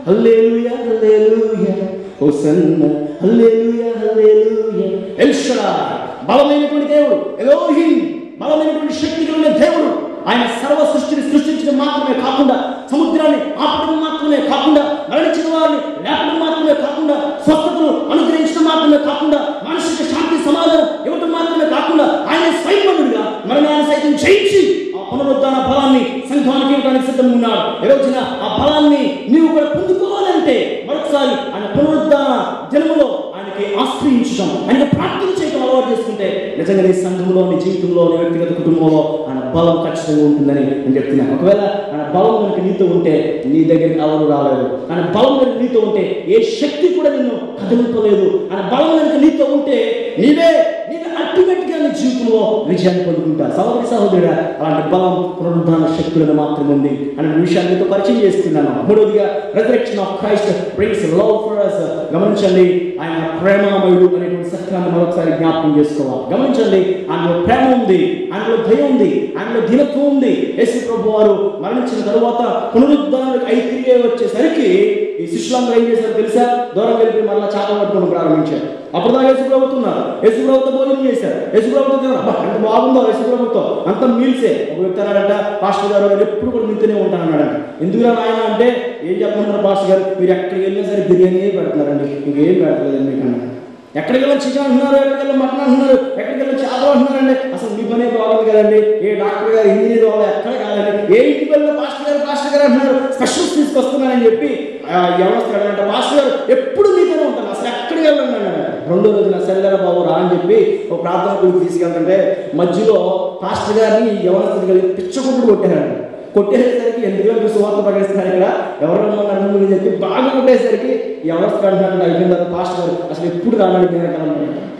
హల్లెలూయా హల్లెలూయా హోసన్నా హల్లెలూయా హల్లెలూయా. ఎల్ షడాయ్ బలమైనటువంటి దేవుడు, ఎలోహిం బలమైనటువంటి శక్తి కలిగిన దేవుడు. ఆయన సర్వ సృష్టిని సృష్టించడం మాత్రమే కాకుండా, సముద్రాన్ని ఆపడం మాత్రమే కాకుండా, మరణించిన వారిని లేపడం మాత్రమే కాకుండా, స్వస్థతను అనుగ్రహించడం మాత్రమే కాకుండా, మానసిక శాంతి సమాధానం ఇవ్వడం మాత్రమే కాకుండా, ఆయన స్వయంగా మరణాన్ని సైతం జయించి ఆ పునరుద్ధాన బలాన్ని సంఘానికి ఇవ్వడానికి సిద్ధంగా ఉన్నాడు. ఈ రోజున ఆ బలాన్ని నీవు కూడా పొందుకోవాలంటే మరొకసారి ఆయన పునరుద్ధాన జన్మలో ఆయనకి ఆశ్రయించడం, ఆయనకి ప్రార్థన చేయడం అలవాటు చేసుకుంటే నిజంగా నీ సంఘంలో, నీ జీవితంలో, నీ వ్యక్తిగత కుటుంబంలో ఆయన బలం ఖచ్చితంగా ఉంటుందని నేను చెప్తున్నాను. ఒకవేళ ఆయన బలం కనుక నీతో ఉంటే నీ దగ్గరికి ఎవరు రాలేదు. ఆయన బలం కనుక నీతో ఉంటే ఏ శక్తి కూడా నిన్ను కదిలింపలేదు. ఆయన బలం కనుక నీతో ఉంటే నీవే అల్టిమేట్ గా నీ జీవితంలో విజయాన్ని పొందుకుంటా. సహోదరి సహోదరుడా, అలాంటి బలం పునరుద్ధాన శక్తులను మాత్రమే ఉంది అనే విషయాన్ని మీతో పరిచయం చేస్తున్నాను. మూడవదిగా, resurrection of Christ brings love for us. గమనించండి, ఆయన ప్రేమమయుడు అనేటువంటి సత్యాన్ని మరొకసారి జ్ఞాపకం చేసుకోవాలి. గమనించండి, ఆయనలో ప్రేమ ఉంది, ఆయనలో దయ ఉంది, ఆయనలో దీనత్వం ఉంది. యేసు ప్రభు వారు మరణించిన తరువాత పునరుద్ధానానికి ఐక్య వచ్చేసరికి ఈ శిష్యులందరూ ఏం చేశారు తెలుసా? దూరం వెళ్ళి మరలా చేపలు పట్టుకోవడం ప్రారంభించారు. అప్పుడు దాకా యేసు ప్రభుతున్నారు, యేసు ప్రభుతో భోజనం చేశారు, యేసు ప్రభుత్వం ఎంత బాగుందో యేసు ప్రభుత్వం అంత మీల్సే. ఒక వ్యక్తి అన్నాడంట, పాస్టర్ గారు ఎప్పుడు కూడా మీతోనే ఉంటానన్నాడంట. ఎందుకురా ఆయన అంటే, ఏం చెప్పమంటారు పాస్టర్ గారు, మీరు ఎక్కడికి వెళ్ళినా సరే బిర్యానీ పెడుతున్నారండి, ఇంకేం పెడతలేదండి మీకు అన్నాడు. ఎక్కడికి వెళ్ళి చికెన్ అంటున్నారు, ఎక్కడికి వెళ్ళి మటన్ అంటున్నారు, ఎక్కడికి వెళ్ళి చేపలు అంటున్నారండి. అసలు మీ పనే బాగుంది కదండి, ఏ డాక్టర్ గారు ఇంజనీర్ వాళ్ళు ఎక్కడ కాదండి, ఏ ఇంటికి వెళ్ళిన పాస్టర్ గారు అంటున్నారు, స్పెషల్స్ తీసుకొస్తున్నారని చెప్పి ఎవరు పాస్టర్ గారు ఎప్పుడు మీతోనే ఉంటాను, అసలు ఎక్కడికి వెళ్ళండి అన్నాడు. రెండో రోజున సరిగా బాబు రా అని చెప్పి ఒక ప్రార్థన గురించి తీసుకెళ్తుంటే మధ్యలో పాస్టర్ గారిని యవనస్తులు కలిగి పిచ్చకుప్పుడు కొట్టారండి. కొట్టేసరికి ఎందుకంటే సువార్త ప్రకటిస్తున్నారు ఇక్కడ, ఎవరన్నా నన్ను చెప్పి బాగా కొట్టేసరికి ఎవరు అంటున్నారు అయిపోయిన తర్వాత పాస్టర్ గారు అసలు ఎప్పుడు రావడానికి నేను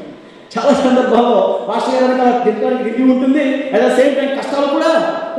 చాలా సందర్భాల్లో పాస్టర్ గారు వెనకాల తినడానికి రివ్యూ ఉంటుంది, అట్ ద సేమ్ టైం కష్టాలు కూడా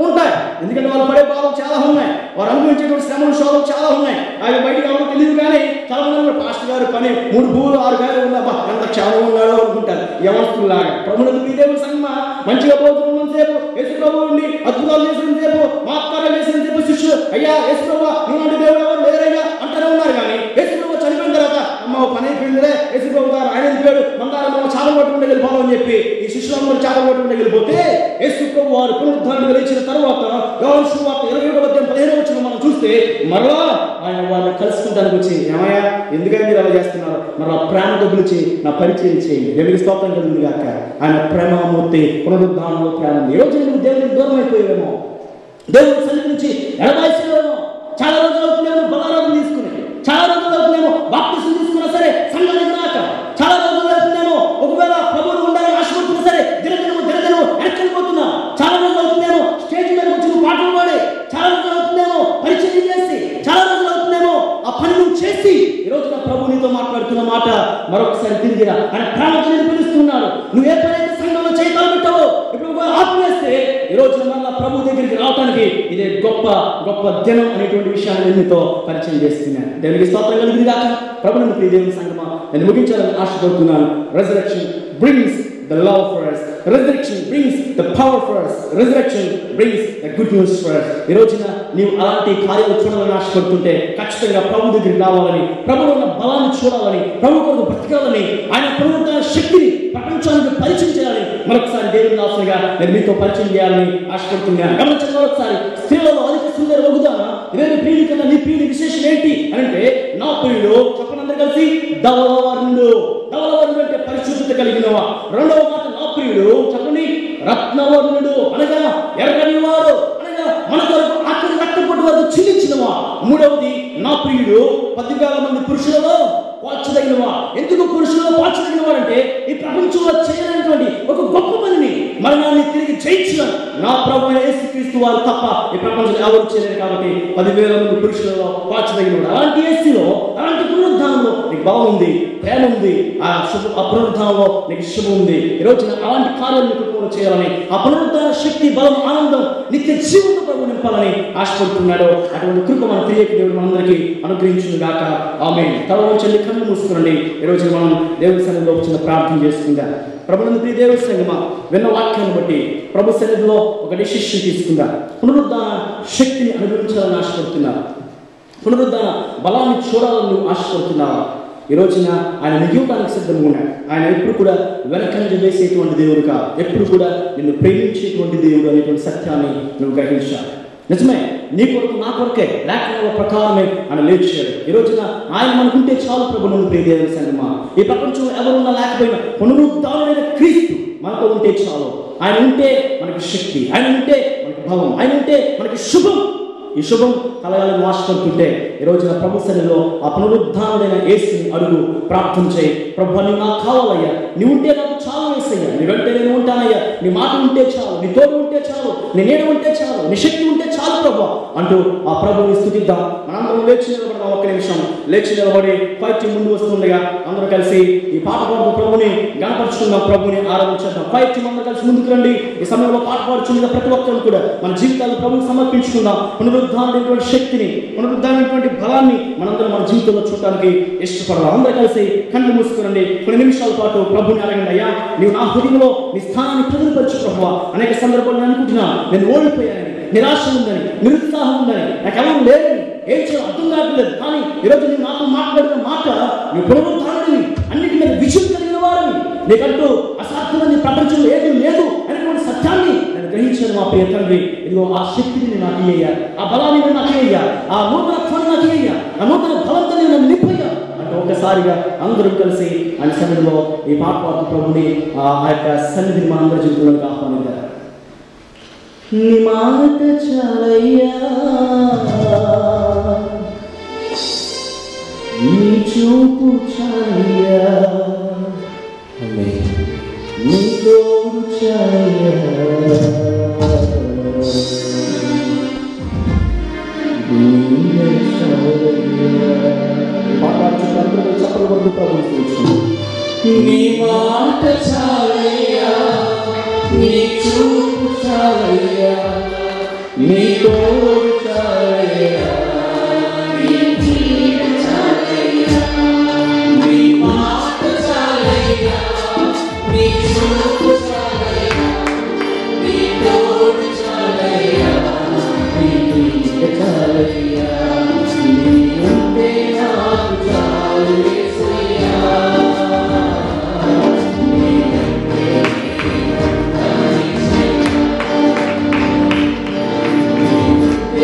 ఉంటాయి. ఎందుకంటే వాళ్ళు పడే బాధలు చాలా ఉన్నాయి, వారు అనుభవించేటువంటి శ్రమలు శోధనలు చాలా ఉన్నాయి. అవి బయటకు ఎవరు తెలియదు. కానీ చాలా మంది పాస్టర్ గారు పని 3 భూములు 6 గాయలు ఉన్నా ఎంత క్షేమం ఉన్నాడో అనుకుంటారు యవనస్తులాగా. ప్రభువులకు మీ దేవుని సంగమ మంచిగా పోతున్నంత సేపు, యేసు ప్రభు ఉండి అద్భుతాలు చేసిన సేపు, మాత్కారాలు చేసిన సేపు శిష్యులు అయ్యా యేసు ప్రభు నీలాంటి దేవుడు ఎవరు లేరయ్యా అంటారే ఉన్నారు. కానీ యేసు ప్రభు చనిపోయిన తర్వాత అమ్మ పని అయిపోయిందిలే, యేసు ప్రభు గారు ఆయన వెళ్ళిపోయాడు, మందారమ్మ చేపలు పట్టుకుంటే వెళ్ళిపోవాలని చెప్పి ఈ శిష్యులందరూ చేపలు పట్టుకుంటే వెళ్ళిపోతే యేసు ప్రభు వారు పునరుద్ధానం కలిగించిన తర్వాత యోహాను సువార్త 21:15 మనం చూస్తే మరలా ఆయన వారిని కలుసుకుంటానికి వచ్చి, ఏమయ్యా ఎందుకని మీరు అలా చేస్తున్నారు, మరలా ప్రేమతో పిలిచి నా పరిచయం చేయండి. దేవునికి స్తోత్రం కలుగుతుంది గాక. ఆయన ప్రేమమూర్తి, పునరుద్ధానంలో ప్రేమ ఉంది. ఈ రోజు నువ్వు దేవునికి దూరం అయిపోయావేమో, దేవుని సన్నిధి నుంచి ఎడబాయిస్తున్నావేమో, చాలా రోజులు అవుతున్నామో బలారాధన తీసుకుని, చాలా రోజులు అవుతున్నామో బాప్తిసం తీసుకున్నా సరే సంఘానికి రాక, చాలా రోజులు అవుతున్నామో ఒకవేళ ప్రభువులు ఉండాలని ఆశపడుతున్నా సరే దినదినము వెనక్కిపోతున్నా, చాలా రోజులు అవుతుందేమో స్టేజ్ మీద వచ్చి నువ్వు పాటలు పాడే, చాలా రోజులు అవుతుందేమో పరిచయం చేసి, చాలా రోజులు అవుతుందేమో ఆ పని నువ్వు చేసి. ఈ రోజు నా ప్రభు నీతో మాట్లాడుతున్న మాట మరొకసారి తిరిగిరా. ఆయన ప్రేమతో నేను పిలుస్తున్నాడు. నువ్వు ఏ పని అయితే సంఘంలో చేయగల పెట్టావో ఇప్పుడు ఆపివేస్తే ఈ రోజున మళ్ళా ప్రభు దగ్గరికి రావడానికి ఇదే గొప్ప గొప్ప దినం అనేటువంటి విషయాన్ని నీతో పరిచయం చేస్తున్నాను. దేవునికి స్తోత్రం కలుగుతుంది గాక. ప్రభువుని ప్రియ దేవుని సంగమా, నేను ముగించాలని ఆశపడుతున్నాను. Resurrection brings the love for us. Resurrection brings the power for us. Resurrection brings the good news for us. ఈ రోజున నీవు అలాంటి కార్యాలు చూడాలని ఆశపడుతుంటే ఖచ్చితంగా ప్రభు దగ్గరికి రావాలని, ప్రభువులో ఉన్న బలాన్ని చూడాలని, ప్రభు కొరకు బ్రతకాలని, ఆయన పునరుద్ధరణ శక్తిని ప్రపంచానికి పరిచయం చేయాలని మరొకసారి దేవుని దాసునిగా నేను మీతో పరిచయం చేయాలని ఆశపడుతున్నాను. గమనించండి, మరొకసారి స్త్రీలలో అధిక సుందర వగుదాన ఇదే ప్రియుని కన్నా నీ ప్రియుని విశేషం ఏంటి అని అంటే, నా ప్రియుడు చెప్పండి అందరూ కలిసి, ధవలవర్ణుడు. ధవలవర్ణుడు అంటే పరిశుద్ధత కలిగినవా. రెండవ మాట, నా ప్రియుడు చెప్పండి రత్నవర్ణుడు, అనగా ఎర్రని వాడు, అనగా మన కొరకు ఆఖరి రక్తపోటు వరకు చిందించినవా. మూడవది, నా ప్రియుడు 10,000 మంది పురుషులలో పోల్చదగినవా. ఎందుకు పురుషులలో పోల్చదగినవా అంటే, ఈ ప్రపంచంలో చేయలేనటువంటి ఒక గొప్ప పనిని, మరణాన్ని తిరిగి జయించిన నా ప్రభువైన యేసుక్రీస్తు వారు తప్ప ఈ ప్రపంచంలో ఎవరు చేయలేరు. కాబట్టి 10,000 మంది పురుషులలో పోల్చదగినవాడు. అలాంటి యేసులో, అలాంటి పునరుద్ధానంలో నీకు బలం ఉంది, ప్రేమ ఉంది. ఆ పునరుద్ధానంలో నీకు శుభం ఉంది. ఈ రోజున అలాంటి కార్యాలు నీ కుటుంబంలో చేయాలని, ఆ పునరుద్ధాన శక్తి, బలం, ఆనందం, నిత్య జీవిత ప్రభు నింపాలని ఆశపడుతున్నాడు. అటువంటి కృప మన తెలియక దేవుడు మనందరికీ అనుగ్రహించును గాక. ఆమేన్. తల చెల్లి కన్ను మూసుకోండి. ఈ రోజు మనం దేవుని సన్నిధిలో చిన్న ప్రార్థన చేసుకుందాం. ప్రభునందు ప్రియ దేవుని సంగమా, విన్న వాక్యాన్ని బట్టి ప్రభు సన్నిధిలో ఒక డెసిషన్ తీసుకుందాం. పునరుద్ధాన శక్తిని అనుభవించాలని ఆశపడుతున్నారు. పునరుద్ధాన బలాన్ని చూడాలని నువ్వు ఆశపడుతున్నావా? ఈ రోజున ఆయన నిజీవడానికి సిద్ధంగా ఉన్నాడు. ఆయన ఎప్పుడు కూడా వెనకంజ వేసేటువంటి దేవుడు కాదు, ఎప్పుడు కూడా నిన్ను ప్రేమించేటువంటి దేవుడు అనేటువంటి సత్యాన్ని నువ్వు గ్రహించాలి. నిజమే, నీ కొరకు నా కొరకే లేఖనాల ప్రకారమే ఆయన లేచాడు. ఈ రోజున ఆయన మనకుంటే చాలు. ప్రభునందు ప్రియ దేవుని సంగమా, ఈ ప్రపంచంలో ఎవరున్నా లేకపోయినా పునరుద్ధానుడైన క్రీస్తు మనతో ఉంటే చాలు. ఆయన ఉంటే మనకి శక్తి, ఆయన ఉంటే మనకి బలం, ఆయన ఉంటే మనకి శుభం. ఈ శుభం కలగాలని ఆశపడుతుంటే ఈ రోజున ప్రభు సన్నిధిలో ఆ పునరుద్ధానుడైన యేసుని అడుగు, ప్రార్థన చేయి. ప్రభు నువ్వు నాకు కావాలయ్యా, నీ ఉంటే నాకు చాలు యేసయ్యా, నీ వెంటే నేను ఉంటానయ్యా, నీ మాట ఉంటే చాలు, నీ తోడు ఉంటే చాలు, నీ నీడ ఉంటే చాలు, నీ శక్తి ఉంటే చాలు ప్రభు అంటూ ఆ ప్రభుని స్తుతిద్దాం. మనందరం లేచి నిలబడదాం. ఒక్క నిమిషం లేచి నిలబడి ఫైట్ ముందు వస్తుండగా అందరూ కలిసి ఈ పాట పాడుతూ ప్రభుని గణపరుచుకుందాం, ప్రభుని ఆరాధించేద్దాం. ఫైట్ అందరూ కలిసి ముందుకు రండి. ఈ సమయంలో పాట పాడుచుండగా ప్రతి ఒక్కరు కూడా మన జీవితాలను ప్రభుని సమర్పించుకుందాం. పునరుద్ధానమైనటువంటి శక్తిని, పునరుద్ధానమైనటువంటి బలాన్ని మనందరం మన జీవితంలో చూడటానికి ఇష్టపడదాం. అందరూ కలిసి కళ్ళు మూసుకురండి. కొన్ని నిమిషాల పాటు ప్రభుని అడగండి, అయ్యా నీవు నా హృదయంలో నీ స్థానాన్ని ప్రజలుపరచు ప్రభువా. అనేక సందర్భాలు నేను అనుకుంటున్నా, నేను ఓడిపోయానని, నిరాశ ఉందని, నిరుత్సాహం ఉందని, నాకు ఎవరు లేదని, ఏం చేయాలో అర్థం కావట్లేదు. కానీ ఈరోజు నువ్వు నాతో మాట్లాడిన మాట, నువ్వు పునరుద్ధానుడివి, అన్నిటి మీద విజయం కలిగిన వారిని, నీకంటూ అసాధ్యమైన ప్రపంచంలో ఏది లేదు అనేటువంటి సత్యాన్ని నేను గ్రహించాను మా ప్రియ తండ్రి. ఇదిగో ఆ శక్తిని నాకు ఇయ్యా, ఆ బలాన్ని నాకు ఇయ్యా, ఆ నూతనత్వాన్ని నాకు ఇయ్యా, ఆ నూతన బలంతో నేను నింపయ్యా అంటే ఒకసారిగా అందరూ కలిసి ఆయన సన్నిధిలో ఈ పాట పాడుతూ ప్రభుని ఆ యొక్క సన్నిధిని మా అందరి జీవితంలోకి ఆహ్వానిద్దాం. నీ మాట చాలయ్యా, నీ చూపు చాలయ్యా, నీ తోడు చాలయ్యా, నీ మాట చాలయ్యా, నీ చూపు చాలయ్యా, నీ తోడు చాలయ్యా, నీ నీడ చాలయ్యా. నీ మాట చాలయ్యా, నీ చూపు చాలయ్యా, నీ తోడు చాలయ్యా, నీ నీడ చాలయ్యా. నీ ఉంటే నాకు చాలు యేసయ్యా. నీ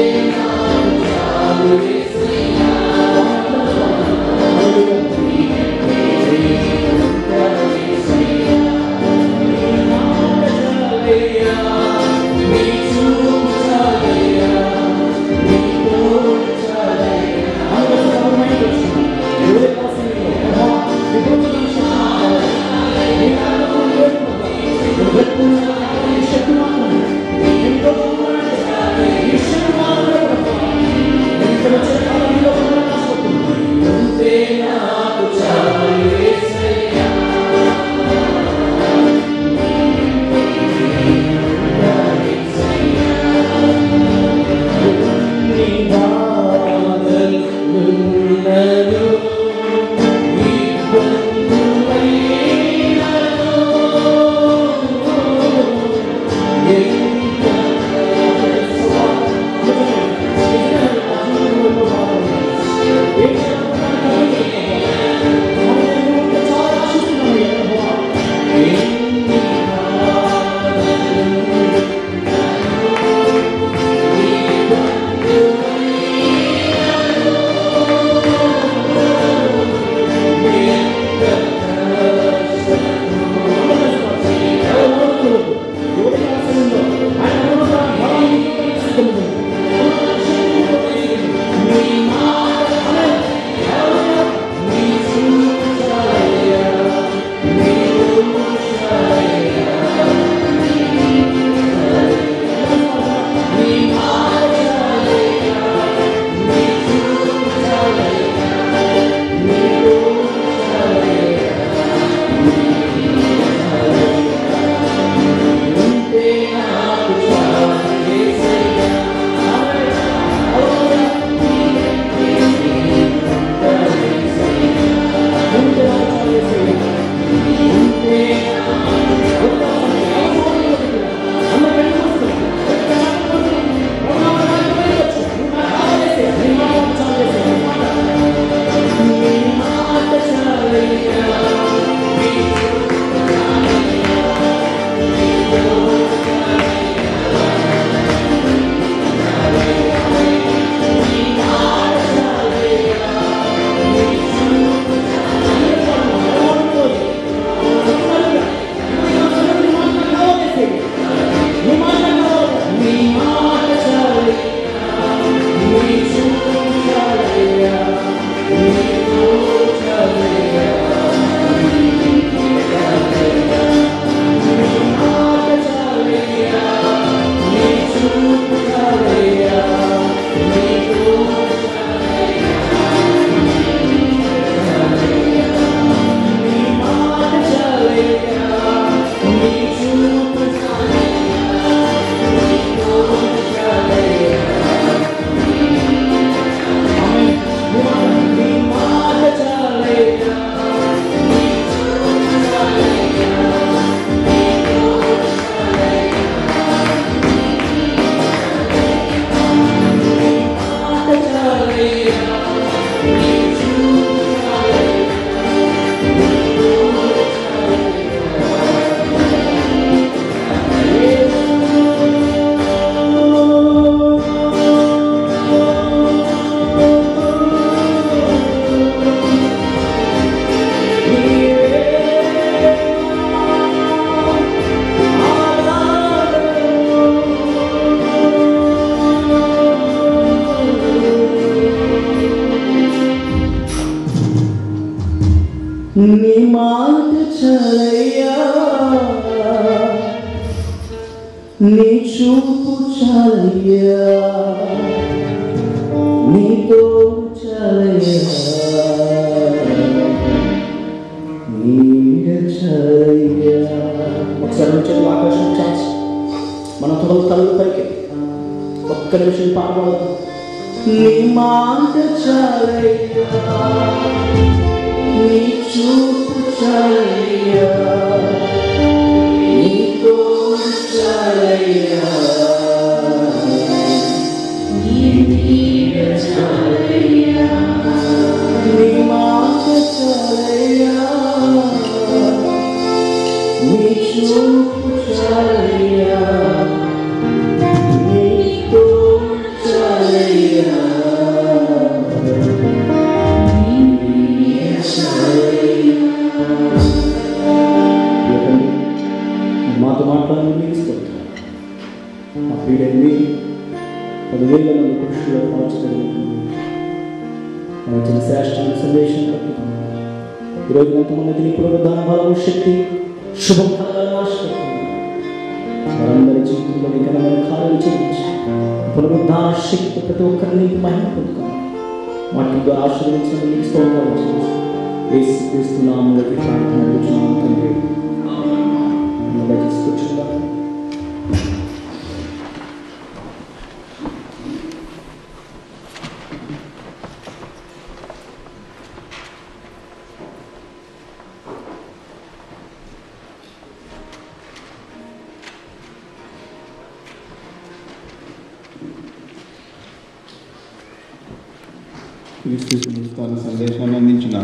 నీ మాట చాలయ్యా, నీ చూపు చాలయ్యా, నీతో చాలయ్యా, నీడ చాలయ్యా. ఒకసారి చేతులు ఆకాశం చాచి మన తలలు పైకి ఒక్క నిమిషం పాడబడదు. నీ మాట చాలయ్యా, నీ చూపు చాలయ్యా, నీతో చాలయ్యా, నీ నీడ చాలయ్యా, నీ మాట చాలయ్యా, నీ చూపు చాలయ్యా, నీతో చాలయ్యా, నీ నీడ చాలయ్యా. మాతో మాట్లాడాలని నిలుస్తుంది ఆ పీడని 10,000 మంది పురుషులు మార్చగలుగుతుంది. మన శ్రేష్టమైన సందేశం ఈరోజు ఎంతమంది నీ పునరుద్ధాన బలము శక్తి శుభం కలగాలని ఆశపడుతుంది. వారందరి జీవితంలో ఘనమైన కార్యాలు చేయించి పునరుద్ధాన శక్తి ప్రతి ఒక్కరిని మహిమ పొందుకోవాలి. వాటిగా ఆశీర్వదించిన నీకు స్తోత్రాలు చెల్లిస్తూ యేసుక్రీస్తు నామములో ప్రార్థన చేస్తున్నాము తండ్రి. తీసుకొచ్చుకుందాం. క్రీస్తు సందేశాన్ని అందించిన